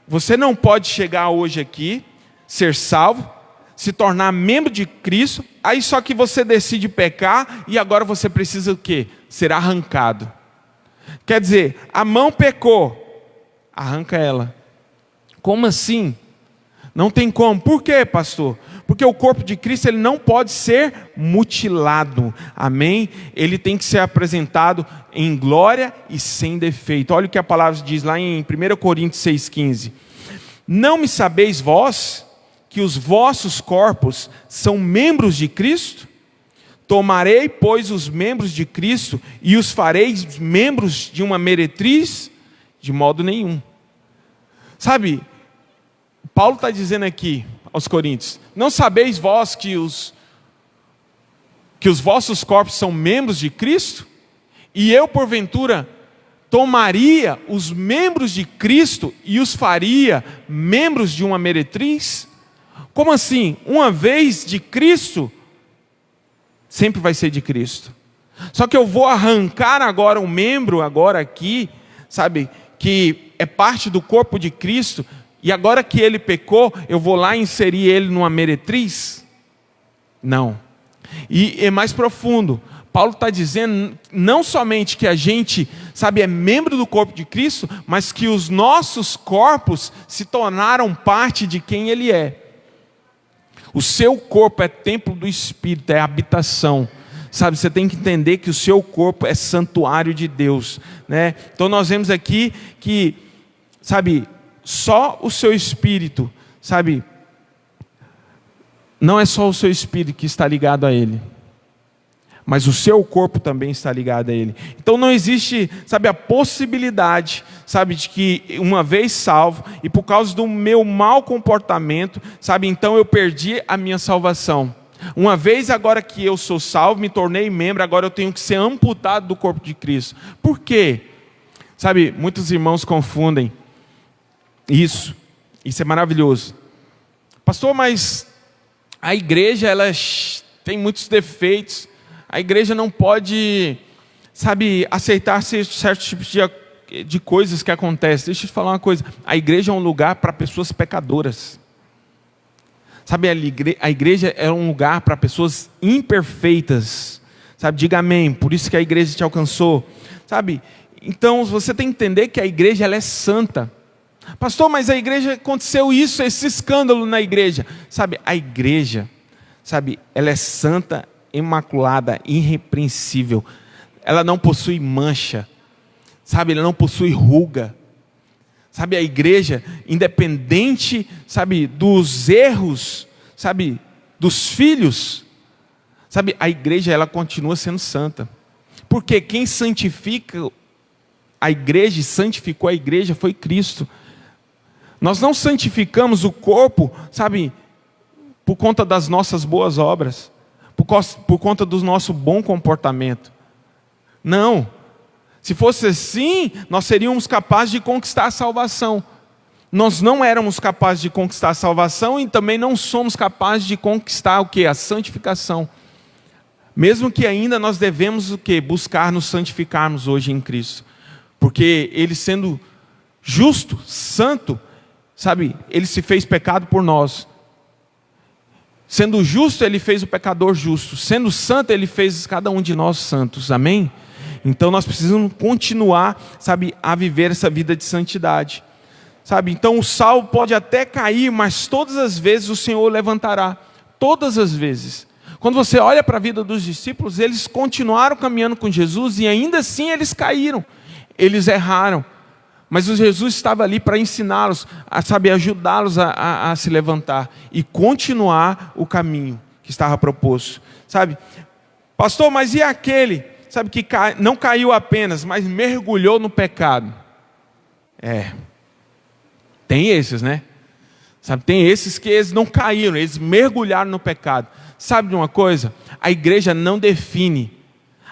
você não pode chegar hoje aqui, ser salvo, se tornar membro de Cristo, aí só que você decide pecar e agora você precisa o quê? Ser arrancado. Quer dizer, a mão pecou, arranca ela. Como assim? Não tem como. Por quê, pastor? Porque o corpo de Cristo ele não pode ser mutilado. Amém? Ele tem que ser apresentado em glória e sem defeito. Olha o que a palavra diz lá em 1 Coríntios 6,15. Não me sabeis vós que os vossos corpos são membros de Cristo? Tomarei, pois, os membros de Cristo e os farei membros de uma meretriz? De modo nenhum. Sabe, Paulo está dizendo aqui aos Coríntios: não sabeis vós que os vossos corpos são membros de Cristo? E eu, porventura, tomaria os membros de Cristo e os faria membros de uma meretriz? Como assim? Uma vez de Cristo, sempre vai ser de Cristo. Só que eu vou arrancar agora um membro, agora aqui, sabe, que é parte do corpo de Cristo, e agora que ele pecou, eu vou lá inserir ele numa meretriz? Não. E é mais profundo. Paulo está dizendo não somente que a gente, sabe, é membro do corpo de Cristo, mas que os nossos corpos se tornaram parte de quem ele é. O seu corpo é templo do Espírito, é habitação. Sabe, você tem que entender que o seu corpo é santuário de Deus, né? Então nós vemos aqui que, sabe, só o seu espírito, sabe, não é só o seu espírito que está ligado a Ele, mas o seu corpo também está ligado a Ele. Então não existe, sabe, a possibilidade, sabe, de que uma vez salvo, e por causa do meu mau comportamento, sabe, então eu perdi a minha salvação. Uma vez agora que eu sou salvo, me tornei membro, agora eu tenho que ser amputado do corpo de Cristo. Por quê? Sabe, muitos irmãos confundem isso. Isso é maravilhoso. Pastor, mas a igreja, ela tem muitos defeitos. A igreja não pode, sabe, aceitar certos tipos de coisas que acontecem. Deixa eu te falar uma coisa. A igreja é um lugar para pessoas pecadoras. Sabe, a igreja é um lugar para pessoas imperfeitas. Sabe, diga amém. Por isso que a igreja te alcançou. Sabe, então você tem que entender que a igreja ela é santa. Pastor, mas a igreja aconteceu isso, esse escândalo na igreja. Sabe, a igreja, sabe, ela é santa, imaculada, irrepreensível. Ela não possui mancha, sabe, ela não possui ruga. Sabe, a igreja, independente, sabe, dos erros, sabe, dos filhos, sabe, a igreja ela continua sendo santa. Porque quem santifica a igreja e santificou a igreja foi Cristo. Nós não santificamos o corpo, sabe, por conta das nossas boas obras, por conta do nosso bom comportamento. Não. Se fosse assim, nós seríamos capazes de conquistar a salvação. nós não éramos capazes de conquistar a salvação e também não somos capazes de conquistar o quê? A santificação. Mesmo que ainda nós devemos o quê? Buscar nos santificarmos hoje em Cristo. Porque Ele sendo justo, santo, sabe, Ele se fez pecado por nós. Sendo justo, Ele fez o pecador justo. Sendo santo, Ele fez cada um de nós santos. Amém? Então nós precisamos continuar, sabe, a viver essa vida de santidade. Sabe, então o salvo pode até cair, mas todas as vezes o Senhor o levantará. Todas as vezes. Quando você olha para a vida dos discípulos, eles continuaram caminhando com Jesus e ainda assim eles caíram. Eles erraram. Mas o Jesus estava ali para ensiná-los, a saber, ajudá-los a se levantar e continuar o caminho que estava proposto. Sabe, pastor, mas e aquele, sabe, que não caiu apenas, mas mergulhou no pecado? Tem esses, né? Sabe, tem esses que eles não caíram, eles mergulharam no pecado. Sabe de uma coisa? A igreja não define.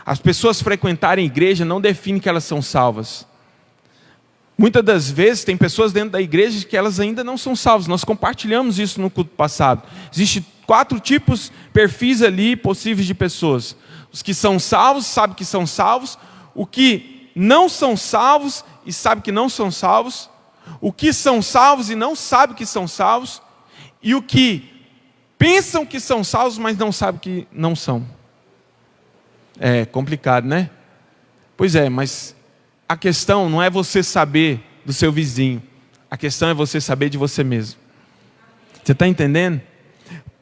As pessoas frequentarem a igreja não define que elas são salvas. Muitas das vezes tem pessoas dentro da igreja que elas ainda não são salvas. Nós compartilhamos isso no culto passado. Existem 4 tipos, perfis ali possíveis de pessoas. Os que são salvos, sabem que são salvos. O que não são salvos e sabem que não são salvos. O que são salvos e não sabem que são salvos. E o que pensam que são salvos, mas não sabem que não são. É complicado, né? Pois é, mas a questão não é você saber do seu vizinho. A questão é você saber de você mesmo. Você está entendendo?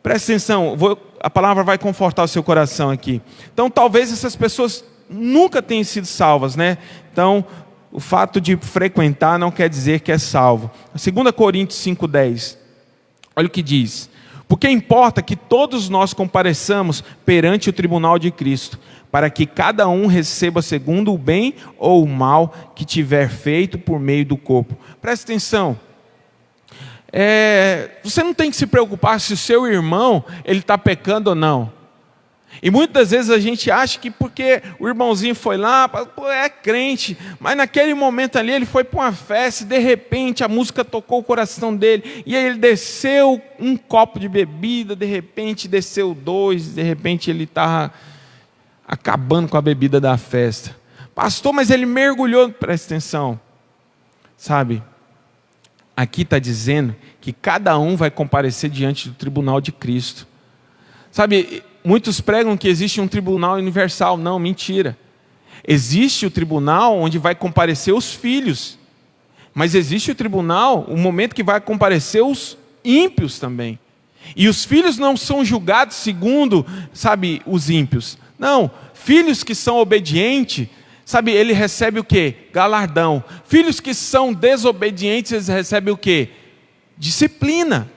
Presta atenção, a palavra vai confortar o seu coração aqui. Então, talvez essas pessoas nunca tenham sido salvas, né? Então, o fato de frequentar não quer dizer que é salvo. 2 Coríntios 5,10. Olha o que diz. Porque importa que todos nós compareçamos perante o tribunal de Cristo, para que cada um receba segundo o bem ou o mal que tiver feito por meio do corpo. Presta atenção. Você não tem que se preocupar se o seu irmão ele está pecando ou não. E muitas vezes a gente acha que porque o irmãozinho foi lá, é crente, mas naquele momento ali ele foi para uma festa e de repente a música tocou o coração dele, e aí ele desceu um copo de bebida, de repente desceu 2, de repente ele estava acabando com a bebida da festa. Pastor, mas ele mergulhou, presta atenção, sabe, aqui está dizendo que cada um vai comparecer diante do tribunal de Cristo. Sabe, muitos pregam que existe um tribunal universal. Não, mentira. Existe o tribunal onde vai comparecer os filhos. Mas existe o tribunal, o momento que vai comparecer os ímpios também. E os filhos não são julgados segundo, sabe, os ímpios. Não, filhos que são obedientes, sabe, ele recebe o quê? Galardão. Filhos que são desobedientes, eles recebem o quê? Disciplina.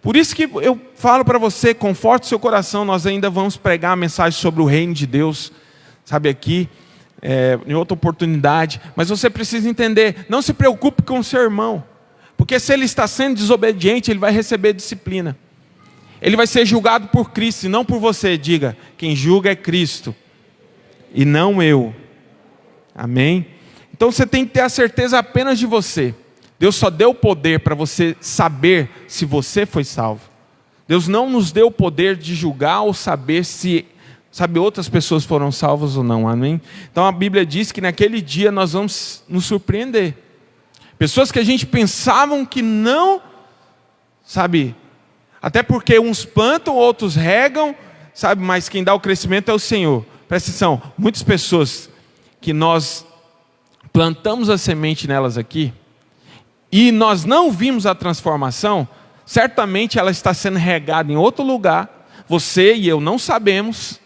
Por isso que eu falo para você, conforte o seu coração, nós ainda vamos pregar a mensagem sobre o reino de Deus, sabe, aqui, em outra oportunidade. Mas você precisa entender, não se preocupe com o seu irmão, porque se ele está sendo desobediente, ele vai receber disciplina. Ele vai ser julgado por Cristo e não por você. Diga, quem julga é Cristo e não eu. Amém? Então você tem que ter a certeza apenas de você. Deus só deu o poder para você saber se você foi salvo. Deus não nos deu o poder de julgar ou saber se, sabe, outras pessoas foram salvas ou não. Amém? Então a Bíblia diz que naquele dia nós vamos nos surpreender. Pessoas que a gente pensavam que não, sabe, até porque uns plantam, outros regam, sabe, mas quem dá o crescimento é o Senhor. Presta atenção, muitas pessoas que nós plantamos a semente nelas aqui, e nós não vimos a transformação, certamente ela está sendo regada em outro lugar, você e eu não sabemos,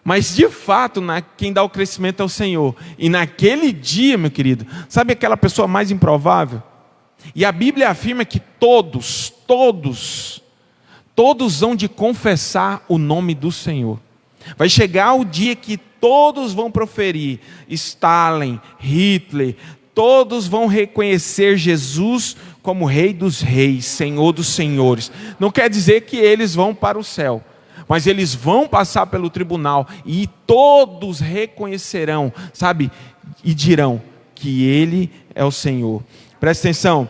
mas de fato quem dá o crescimento é o Senhor. E naquele dia, meu querido, sabe aquela pessoa mais improvável? E a Bíblia afirma que todos hão de confessar o nome do Senhor. Vai chegar o dia que todos vão proferir, Stalin, Hitler, todos vão reconhecer Jesus como Rei dos Reis, Senhor dos Senhores. Não quer dizer que eles vão para o céu, mas eles vão passar pelo tribunal e todos reconhecerão, sabe, e dirão que Ele é o Senhor. Presta atenção,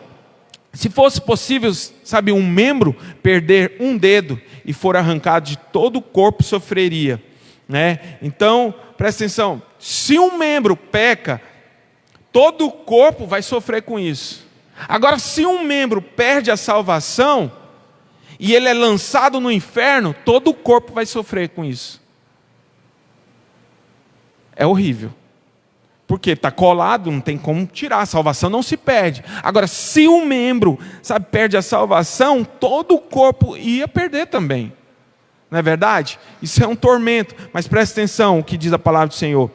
Se fosse possível, sabe, um membro perder um dedo e for arrancado de todo o corpo, sofreria, né? Então, presta atenção, se um membro peca, todo o corpo vai sofrer com isso. Agora, se um membro perde a salvação e ele é lançado no inferno, todo o corpo vai sofrer com isso. É horrível. Porque está colado, não tem como tirar, a salvação não se perde. Agora, se um membro, sabe, perde a salvação, todo o corpo ia perder também. Não é verdade? Isso é um tormento. Mas presta atenção o que diz a palavra do Senhor.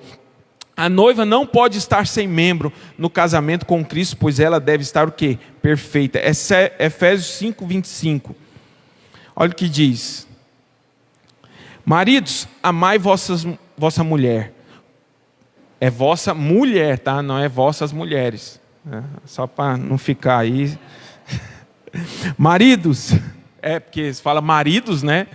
A noiva não pode estar sem membro no casamento com Cristo, pois ela deve estar o quê? Perfeita. É Efésios 5, 25. Olha o que diz. Maridos, amai vossa mulher. É vossa mulher, tá? Não é vossas mulheres. Só para não ficar aí. Maridos, porque se fala maridos, né?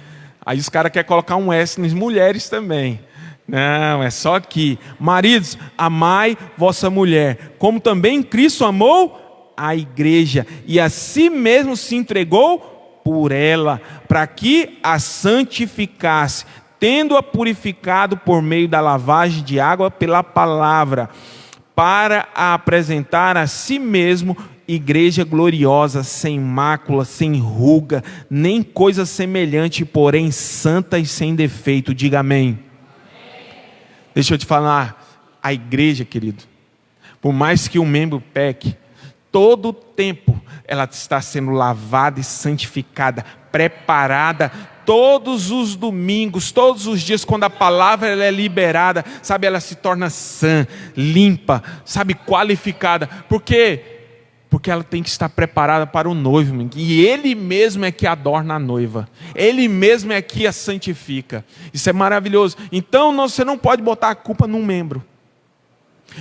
Aí os caras querem colocar um S nas mulheres também. Não, é só aqui. Maridos, amai vossa mulher, como também Cristo amou a igreja, e a si mesmo se entregou por ela, para que a santificasse, tendo-a purificado por meio da lavagem de água pela palavra, para a apresentar a si mesmo igreja gloriosa, sem mácula, sem ruga, nem coisa semelhante, porém santa e sem defeito. Diga amém. Deixa eu te falar, a igreja, querido, por mais que um membro peque, todo o tempo ela está sendo lavada e santificada, preparada, todos os domingos, todos os dias, quando a palavra ela é liberada, sabe, ela se torna sã, limpa, sabe, qualificada. Por quê? Porque ela tem que estar preparada para o noivo, e Ele mesmo é que adorna a noiva, Ele mesmo é que a santifica. Isso é maravilhoso. Então você não pode botar a culpa num membro.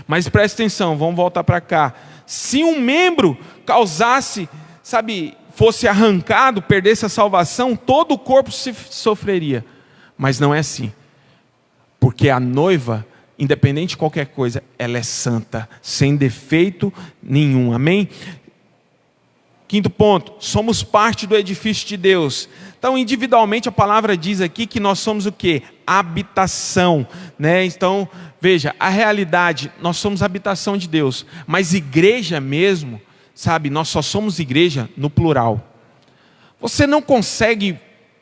Mas preste atenção, vamos voltar para cá. Se um membro causasse, sabe, fosse arrancado, perdesse a salvação, todo o corpo sofreria. Mas não é assim. Porque a noiva, independente de qualquer coisa, ela é santa, sem defeito nenhum. Amém? Quinto ponto, somos parte do edifício de Deus. Então, individualmente, a palavra diz aqui que nós somos o quê? Habitação, né? Então, veja, a realidade, nós somos habitação de Deus. Mas igreja mesmo, sabe, nós só somos igreja no plural. Você não consegue,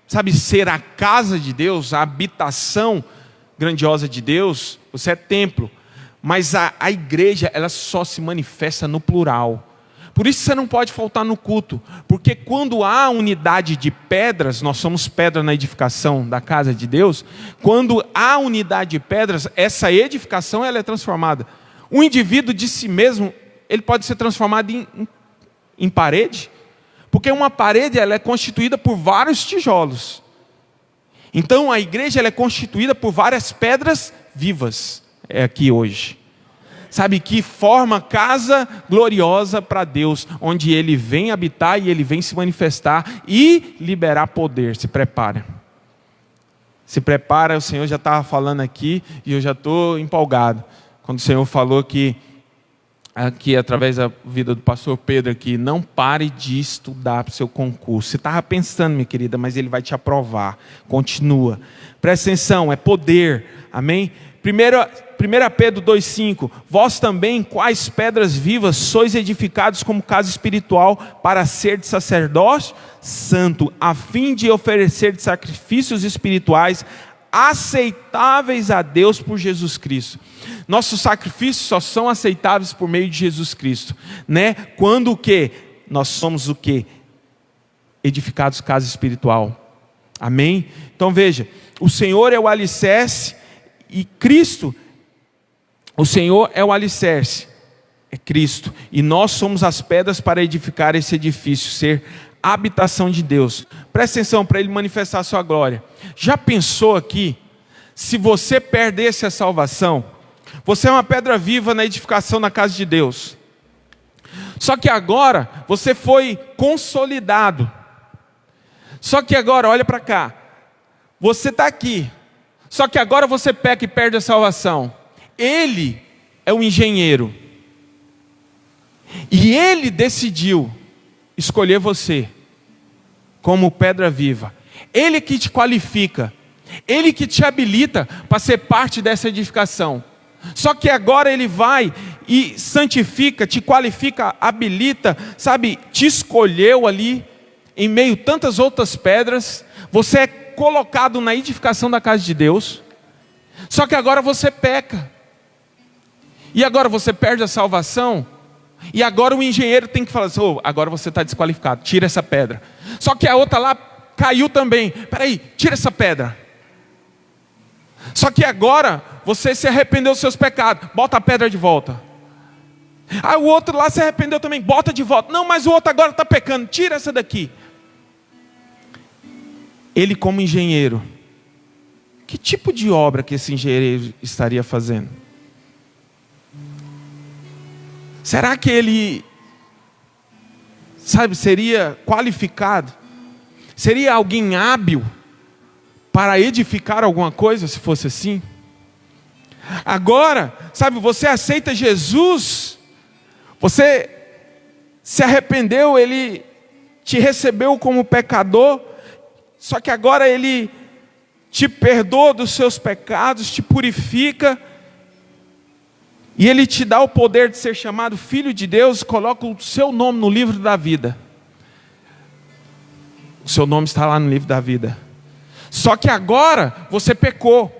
sabe, ser a casa de Deus, a habitação grandiosa de Deus. Você é templo, mas a igreja, ela só se manifesta no plural. Por isso você não pode faltar no culto, porque quando há unidade de pedras, nós somos pedra na edificação da casa de Deus, quando há unidade de pedras, essa edificação ela é transformada. O indivíduo de si mesmo, ele pode ser transformado em parede, porque uma parede ela é constituída por vários tijolos. Então a igreja ela é constituída por várias pedras vivas, é aqui hoje. Sabe, que forma casa gloriosa para Deus, onde Ele vem habitar e Ele vem se manifestar e liberar poder. Se prepara. Se prepara, o Senhor já estava falando aqui e eu já estou empolgado. Quando o Senhor falou que, aqui através da vida do pastor Pedro aqui, não pare de estudar para o seu concurso. Você estava pensando, minha querida, mas Ele vai te aprovar. Continua. Presta atenção, é poder. Amém? 1 Pedro 2,5, vós também, quais pedras vivas, sois edificados como casa espiritual, para ser de sacerdócio santo, a fim de oferecer sacrifícios espirituais, aceitáveis a Deus por Jesus Cristo. Nossos sacrifícios só são aceitáveis por meio de Jesus Cristo, né? Quando o quê? Nós somos o quê? Edificados casa espiritual. Amém? Então veja, o Senhor é o alicerce, e Cristo, o Senhor é o alicerce, é Cristo, e nós somos as pedras para edificar esse edifício, ser habitação de Deus. Presta atenção, para Ele manifestar a sua glória. Já pensou aqui, se você perdesse a salvação, você é uma pedra viva na edificação da casa de Deus, só que agora você foi consolidado, só que agora, olha para cá, você está aqui, só que agora você peca e perde a salvação. Ele é o engenheiro. E ele decidiu escolher você como pedra viva. Ele que te qualifica, Ele que te habilita para ser parte dessa edificação. Só que agora Ele vai e santifica, te qualifica, habilita, sabe, te escolheu ali, em meio a tantas outras pedras. Você é colocado na edificação da casa de Deus. Só que agora você peca. E agora você perde a salvação. E agora o engenheiro tem que falar assim: oh, agora você está desqualificado, tira essa pedra. Só que a outra lá caiu também. Peraí, tira essa pedra. Só que agora você se arrependeu dos seus pecados, bota a pedra de volta. Ah, o outro lá se arrependeu também, bota de volta. Não, mas o outro agora está pecando, tira essa daqui. Ele como engenheiro, que tipo de obra que esse engenheiro estaria fazendo? Será que ele, sabe, seria qualificado? Seria alguém hábil para edificar alguma coisa, se fosse assim? Agora, sabe, você aceita Jesus, você se arrependeu, Ele te recebeu como pecador, só que agora Ele te perdoa dos seus pecados, te purifica, e Ele te dá o poder de ser chamado Filho de Deus, coloca o seu nome no livro da vida. O seu nome está lá no livro da vida. Só que agora você pecou.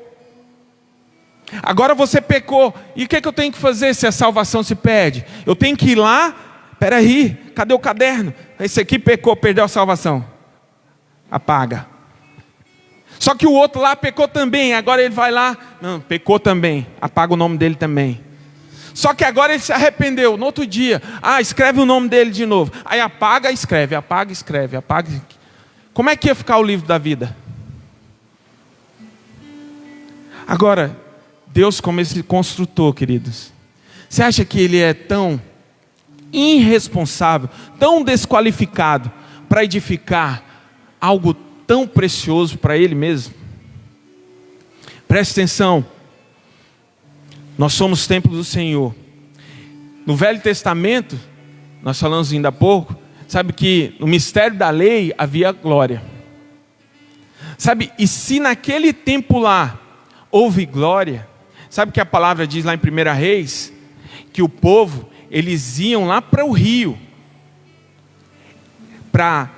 Agora você pecou. E o que eu tenho que fazer se a salvação se perde? Eu tenho que ir lá. Peraí, cadê o caderno? Esse aqui pecou, perdeu a salvação. Apaga. Só que o outro lá pecou também. Agora ele vai lá. Não, pecou também. Apaga o nome dele também. Só que agora ele se arrependeu. No outro dia, escreve o nome dele de novo. Aí apaga, escreve, apaga, escreve, apaga. Como é que ia ficar o livro da vida? Agora, Deus como esse construtor, queridos, você acha que Ele é tão irresponsável, tão desqualificado para edificar algo tão precioso para Ele mesmo? Preste atenção, nós somos templo do Senhor. No Velho Testamento, nós falamos ainda há pouco, sabe que no mistério da lei havia glória. Sabe, e se naquele tempo lá houve glória, sabe o que a palavra diz lá em 1 Reis? Que o povo, eles iam lá para o rio, para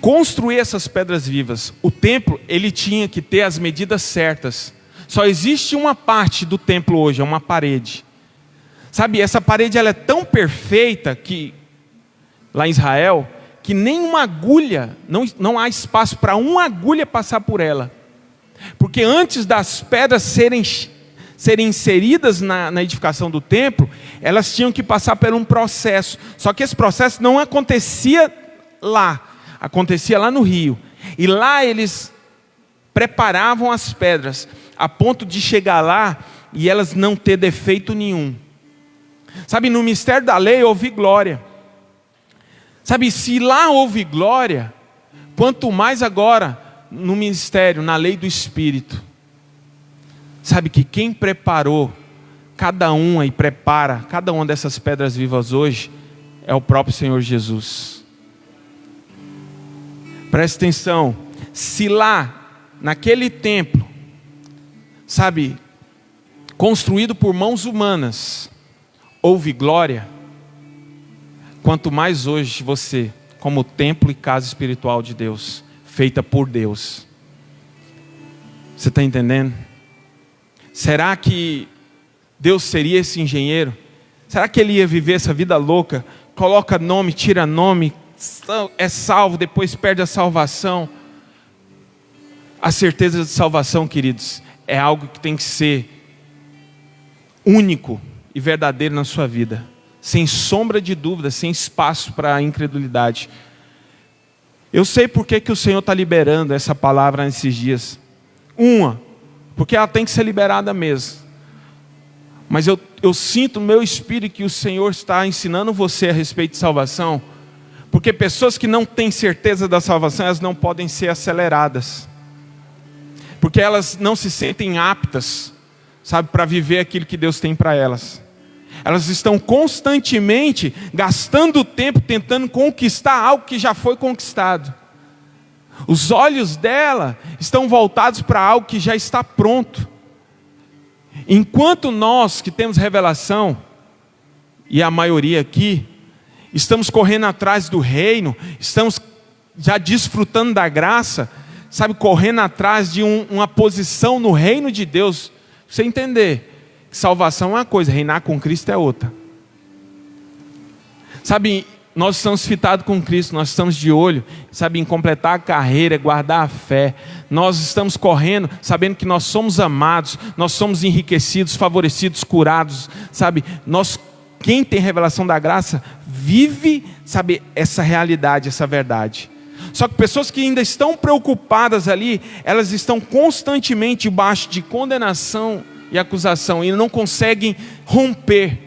construir essas pedras vivas. O templo, ele tinha que ter as medidas certas. Só existe uma parte do templo hoje, é uma parede. Sabe, essa parede ela é tão perfeita que, lá em Israel, que nem uma agulha, não há espaço para uma agulha passar por ela. Porque antes das pedras serem inseridas na edificação do templo, elas tinham que passar por um processo. Só que esse processo não acontecia lá, acontecia lá no rio. E lá eles preparavam as pedras, a ponto de chegar lá e elas não ter defeito nenhum. Sabe, no mistério da lei houve glória. Sabe, se lá houve glória, quanto mais agora no ministério, na lei do Espírito. Sabe que quem preparou cada uma e prepara cada uma dessas pedras vivas hoje é o próprio Senhor Jesus. Preste atenção, se lá naquele templo, sabe, construído por mãos humanas, houve glória, quanto mais hoje você, como templo e casa espiritual de Deus, feita por Deus. Você está entendendo? Será que Deus seria esse engenheiro? Será que ele ia viver essa vida louca? Coloca nome, tira nome, é salvo, depois perde a salvação. A certeza de salvação, queridos, é algo que tem que ser único e verdadeiro na sua vida, sem sombra de dúvida, sem espaço para a incredulidade. Eu sei por que o Senhor está liberando essa palavra nesses dias. Porque ela tem que ser liberada mesmo. Mas eu sinto no meu espírito que o Senhor está ensinando você a respeito de salvação. Porque pessoas que não têm certeza da salvação, elas não podem ser aceleradas. Porque elas não se sentem aptas, sabe, para viver aquilo que Deus tem para elas. Elas estão constantemente gastando tempo tentando conquistar algo que já foi conquistado. Os olhos dela estão voltados para algo que já está pronto. Enquanto nós que temos revelação, e a maioria aqui, estamos correndo atrás do reino, estamos já desfrutando da graça, sabe, correndo atrás de uma posição no reino de Deus. Pra você entender que salvação é uma coisa, reinar com Cristo é outra. Sabe, nós estamos fitados com Cristo, nós estamos de olho, sabe, em completar a carreira, guardar a fé. Nós estamos correndo, sabendo que nós somos amados, nós somos enriquecidos, favorecidos, curados, sabe. Quem tem revelação da graça, vive, sabe, essa realidade, essa verdade. Só que pessoas que ainda estão preocupadas ali, elas estão constantemente debaixo de condenação e acusação, e não conseguem romper.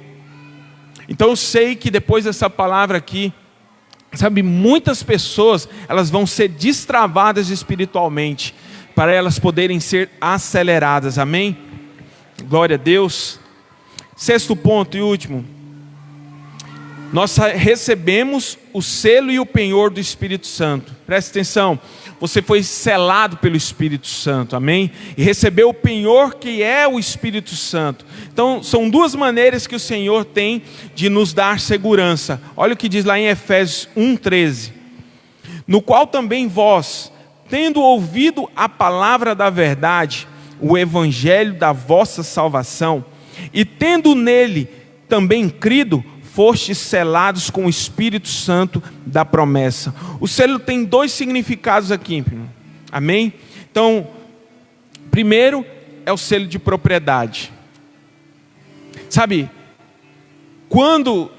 Então eu sei que depois dessa palavra aqui, sabe, muitas pessoas, elas vão ser destravadas espiritualmente, para elas poderem ser aceleradas, amém? Glória a Deus. Sexto ponto e último, nós recebemos o selo e o penhor do Espírito Santo. Presta atenção, você foi selado pelo Espírito Santo, amém? E recebeu o penhor que é o Espírito Santo. Então são duas maneiras que o Senhor tem de nos dar segurança. Olha o que diz lá em Efésios 1:13. No qual também vós, tendo ouvido a palavra da verdade, o evangelho da vossa salvação, e tendo nele também crido, fostes selados com o Espírito Santo da promessa. O selo tem dois significados aqui, amém? Então, primeiro é o selo de propriedade. Sabe, quando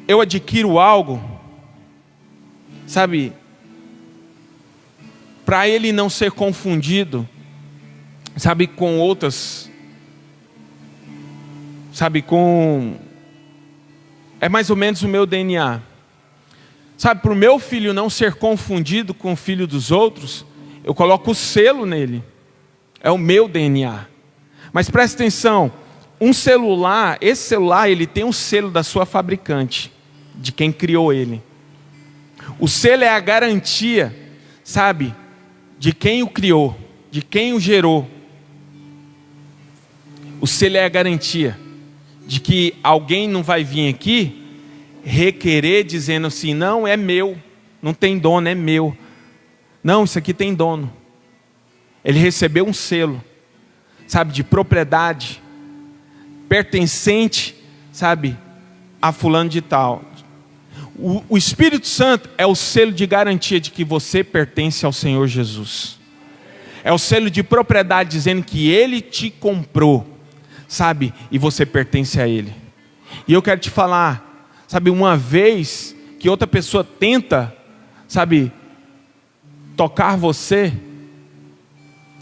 eu adquiro algo, sabe, para ele não ser confundido, sabe, com outras, sabe, é mais ou menos o meu DNA. Sabe, para o meu filho não ser confundido com o filho dos outros, eu coloco o selo nele. É o meu DNA. Mas presta atenção, esse celular, ele tem um selo da sua fabricante, de quem criou ele. O selo é a garantia, sabe, de quem o criou, de quem o gerou. O selo é a garantia de que alguém não vai vir aqui requerer dizendo assim, não, é meu, não tem dono, é meu. Não, isso aqui tem dono. Ele recebeu um selo, sabe, de propriedade, pertencente, sabe, a fulano de tal. O Espírito Santo é o selo de garantia de que você pertence ao Senhor Jesus. É o selo de propriedade dizendo que Ele te comprou, sabe, e você pertence a Ele. E eu quero te falar, sabe, uma vez que outra pessoa tenta, sabe, tocar você,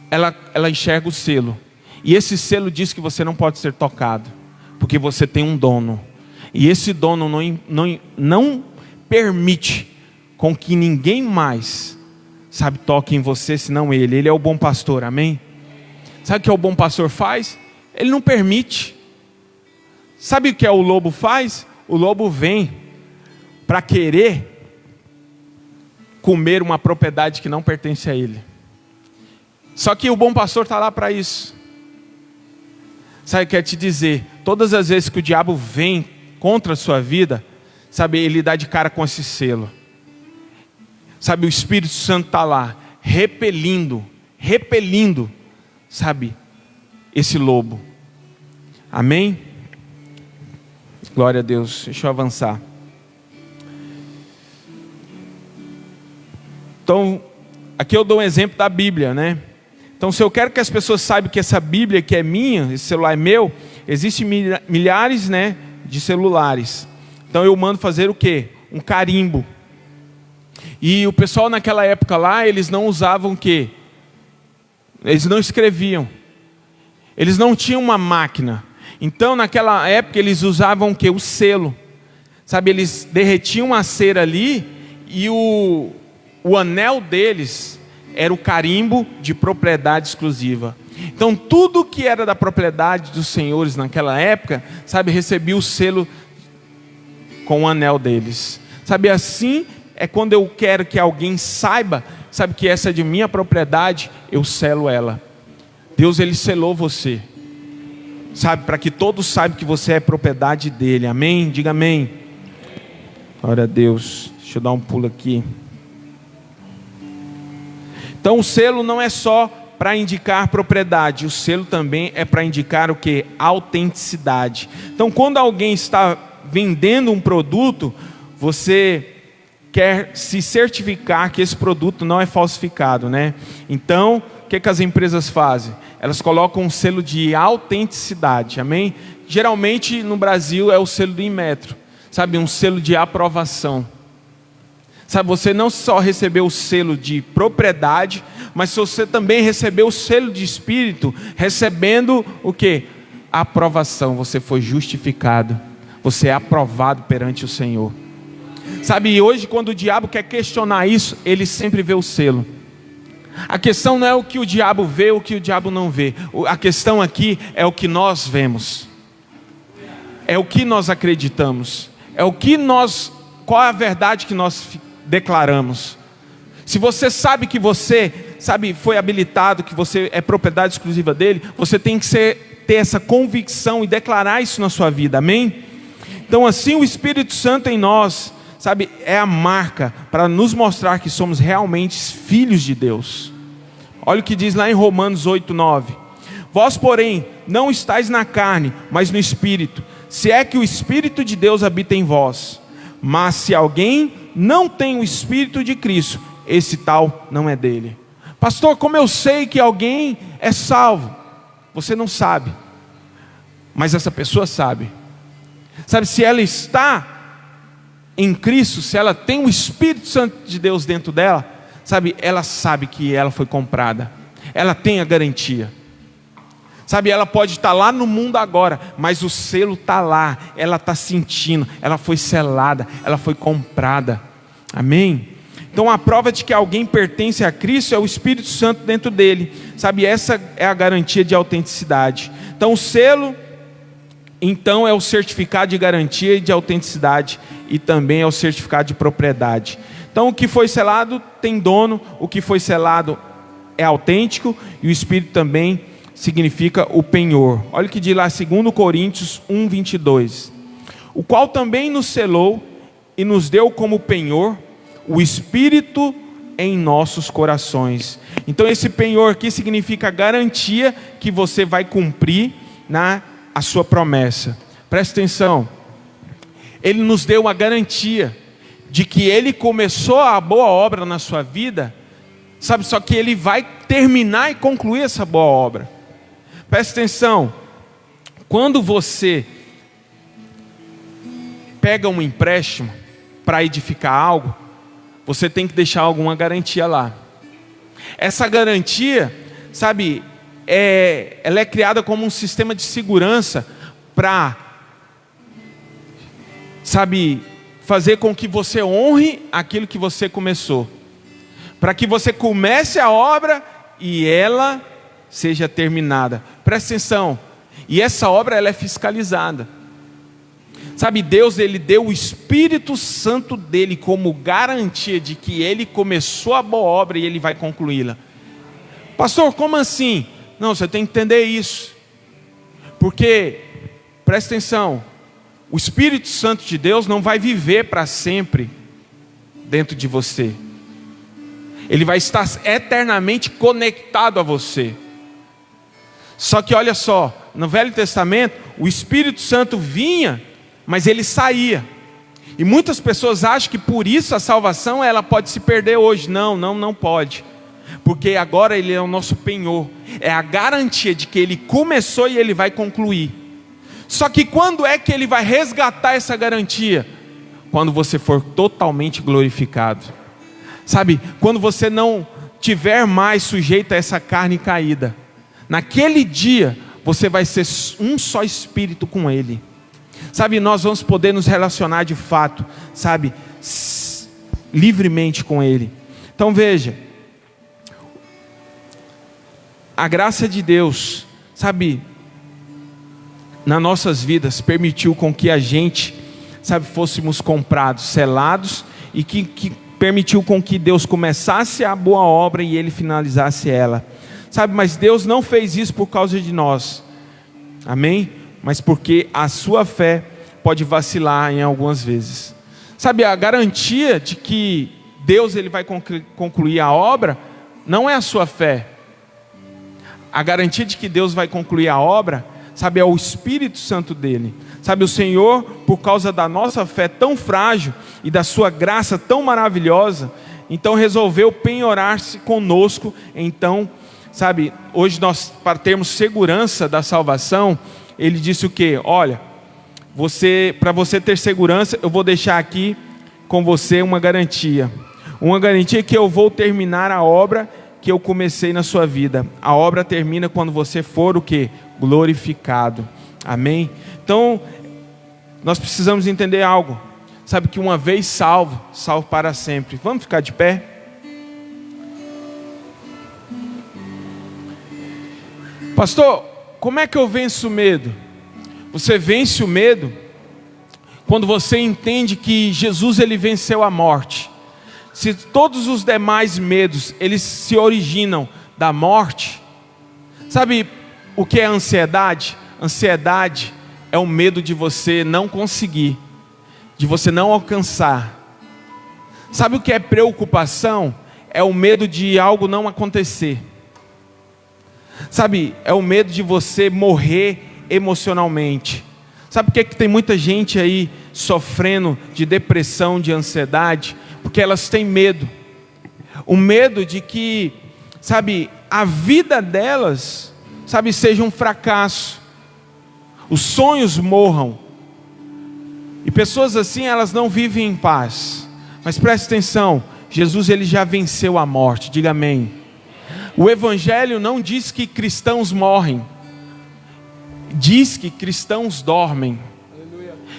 ela enxerga o selo. E esse selo diz que você não pode ser tocado, porque você tem um dono. E esse dono não permite com que ninguém mais, sabe, toque em você, senão Ele. Ele é o bom pastor, amém? Sabe o que o bom pastor faz? Ele não permite. Sabe o que o lobo faz? O lobo vem para querer comer uma propriedade que não pertence a ele. Só que o bom pastor está lá para isso. Sabe, quer te dizer, todas as vezes que o diabo vem contra a sua vida, sabe, ele dá de cara com esse selo. Sabe, o Espírito Santo está lá, repelindo, sabe, esse lobo. Amém? Glória a Deus. Deixa eu avançar. Então, aqui eu dou um exemplo da Bíblia, né? Então, se eu quero que as pessoas saibam que essa Bíblia que é minha, esse celular é meu, existem milhares, né, de celulares. Então eu mando fazer o quê? Um carimbo. E o pessoal naquela época lá, eles não usavam o quê? Eles não escreviam. Eles não tinham uma máquina. Então naquela época eles usavam o quê? O selo. Sabe, eles derretiam a cera ali e o anel deles era o carimbo de propriedade exclusiva. Então tudo que era da propriedade dos senhores naquela época, sabe, recebia o selo com o anel deles. Sabe, assim é quando eu quero que alguém saiba, sabe, que essa é de minha propriedade, eu selo ela. Deus, ele selou você, sabe, para que todos saibam que você é propriedade dele. Amém? Diga amém. Glória a Deus. Deixa eu dar um pulo aqui. Então o selo não é só para indicar propriedade, o selo também é para indicar o que? Autenticidade. Então quando alguém está vendendo um produto, você quer se certificar que esse produto não é falsificado, né? Então, o que as empresas fazem? Elas colocam um selo de autenticidade, amém? Geralmente no Brasil é o selo do Inmetro, sabe? Um selo de aprovação. Sabe, você não só recebeu o selo de propriedade, mas você também recebeu o selo de espírito, recebendo o quê? A aprovação. Você foi justificado, você é aprovado perante o Senhor. Sabe, e hoje quando o diabo quer questionar isso, ele sempre vê o selo. A questão não é o que o diabo vê, o que o diabo não vê. A questão aqui é o que nós vemos. É o que nós acreditamos. É o que nós, qual é a verdade que nós declaramos. Se você sabe que você, sabe, foi habilitado, que você é propriedade exclusiva dele, você tem que ter essa convicção e declarar isso na sua vida, amém? Então assim o Espírito Santo em nós, sabe, é a marca para nos mostrar que somos realmente filhos de Deus. Olha o que diz lá em Romanos 8:9. Vós, porém, não estáis na carne, mas no Espírito, se é que o Espírito de Deus habita em vós. Mas se alguém não tem o Espírito de Cristo, esse tal não é dele. Pastor, como eu sei que alguém é salvo? Você não sabe, mas essa pessoa sabe. Sabe, se ela está em Cristo, se ela tem o Espírito Santo de Deus dentro dela, sabe, ela sabe que ela foi comprada, ela tem a garantia. Sabe, ela pode estar lá no mundo agora, mas o selo está lá, ela está sentindo, ela foi selada, ela foi comprada. Amém? Então a prova de que alguém pertence a Cristo é o Espírito Santo dentro dele. Sabe, essa é a garantia de autenticidade. Então o selo, então, é o certificado de garantia e de autenticidade, e também é o certificado de propriedade. Então o que foi selado tem dono, o que foi selado é autêntico, e o Espírito também significa o penhor. Olha o que diz lá 2 Coríntios 1:22. O qual também nos selou e nos deu como penhor o Espírito em nossos corações. Então esse penhor aqui significa a garantia que você vai cumprir a sua promessa. Presta atenção. Ele nos deu a garantia de que Ele começou a boa obra na sua vida, sabe, só que Ele vai terminar e concluir essa boa obra. Presta atenção. Quando você pega um empréstimo para edificar algo, você tem que deixar alguma garantia lá. Essa garantia, sabe, ela é criada como um sistema de segurança para, sabe, fazer com que você honre aquilo que você começou, para que você comece a obra e ela seja terminada. Presta atenção. E essa obra, ela é fiscalizada. Sabe, Deus, Ele deu o Espírito Santo dEle como garantia de que Ele começou a boa obra e Ele vai concluí-la. Pastor, como assim? Não, você tem que entender isso. Porque, presta atenção, o Espírito Santo de Deus não vai viver para sempre dentro de você. Ele vai estar eternamente conectado a você. Só que olha só, no Velho Testamento, o Espírito Santo vinha, mas ele saía. E muitas pessoas acham que por isso a salvação ela pode se perder hoje. Não pode. Porque agora ele é o nosso penhor. É a garantia de que ele começou e ele vai concluir. Só que quando é que ele vai resgatar essa garantia? Quando você for totalmente glorificado. Sabe, quando você não tiver mais sujeito a essa carne caída. Naquele dia, você vai ser um só espírito com Ele. Sabe, nós vamos poder nos relacionar de fato, sabe, livremente com Ele. Então veja, a graça de Deus, sabe, nas nossas vidas, permitiu com que a gente, sabe, fôssemos comprados, selados, e que permitiu com que Deus começasse a boa obra e Ele finalizasse ela, sabe, mas Deus não fez isso por causa de nós, amém? Mas porque a sua fé pode vacilar em algumas vezes, sabe, a garantia de que Deus ele vai concluir a obra, não é a sua fé, a garantia de que Deus vai concluir a obra, sabe, é o Espírito Santo dele, sabe, o Senhor, por causa da nossa fé tão frágil, e da sua graça tão maravilhosa, então resolveu penhorar-se conosco. Então, sabe, hoje nós, para termos segurança da salvação, Ele disse o quê? Olha, para você ter segurança, eu vou deixar aqui com você uma garantia que eu vou terminar a obra que eu comecei na sua vida. A obra termina quando você for o quê? Glorificado, amém? Então, nós precisamos entender algo, sabe, que uma vez salvo, salvo para sempre. Vamos ficar de pé? Pastor, como é que eu venço o medo? Você vence o medo quando você entende que Jesus ele venceu a morte. Se todos os demais medos eles se originam da morte, sabe o que é ansiedade? Ansiedade é o medo de você não conseguir, de você não alcançar. Sabe o que é preocupação? É o medo de algo não acontecer. Sabe, é o medo de você morrer emocionalmente. Sabe por que tem muita gente aí sofrendo de depressão, de ansiedade? Porque elas têm medo. O medo de que, sabe, a vida delas, sabe, seja um fracasso. Os sonhos morram. E pessoas assim, elas não vivem em paz. Mas preste atenção, Jesus ele já venceu a morte, diga amém. O Evangelho não diz que cristãos morrem, diz que cristãos dormem.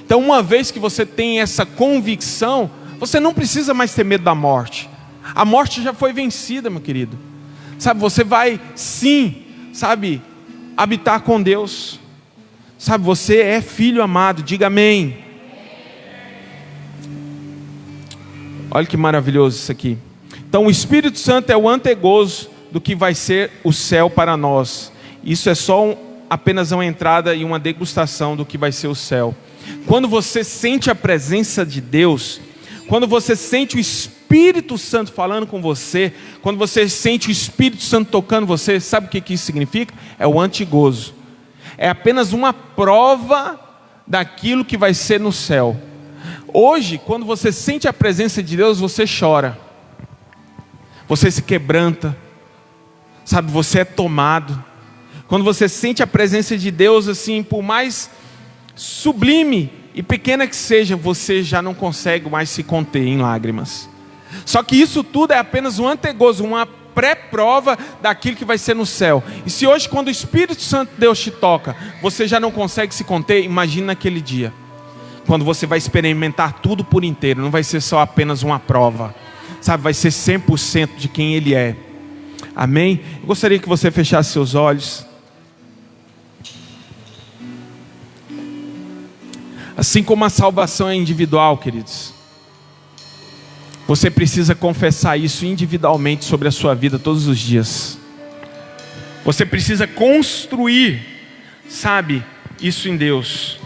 Então uma vez que você tem essa convicção, você não precisa mais ter medo da morte. A morte já foi vencida, meu querido. Sabe, você vai sim, sabe, habitar com Deus. Sabe, você é filho amado, diga amém. Olha que maravilhoso isso aqui. Então o Espírito Santo é o antegozo do que vai ser o céu para nós. Isso é só apenas uma entrada e uma degustação do que vai ser o céu. Quando você sente a presença de Deus, quando você sente o Espírito Santo falando com você, quando você sente o Espírito Santo tocando você, sabe o que isso significa? É o antegozo. É apenas uma prova daquilo que vai ser no céu. Hoje, quando você sente a presença de Deus, você chora, você se quebranta, sabe, você é tomado. Quando você sente a presença de Deus, assim, por mais sublime e pequena que seja, você já não consegue mais se conter em lágrimas. Só que isso tudo é apenas um antegozo, uma pré-prova daquilo que vai ser no céu. E se hoje, quando o Espírito Santo de Deus te toca, você já não consegue se conter, imagina naquele dia, quando você vai experimentar tudo por inteiro. Não vai ser só apenas uma prova, sabe, vai ser 100% de quem Ele é. Amém? Eu gostaria que você fechasse seus olhos. Assim como a salvação é individual, queridos, você precisa confessar isso individualmente sobre a sua vida todos os dias. Você precisa construir, sabe, isso em Deus.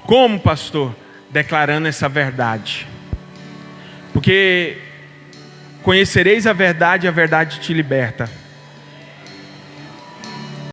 Como, pastor? Declarando essa verdade. Porque conhecereis a verdade te liberta.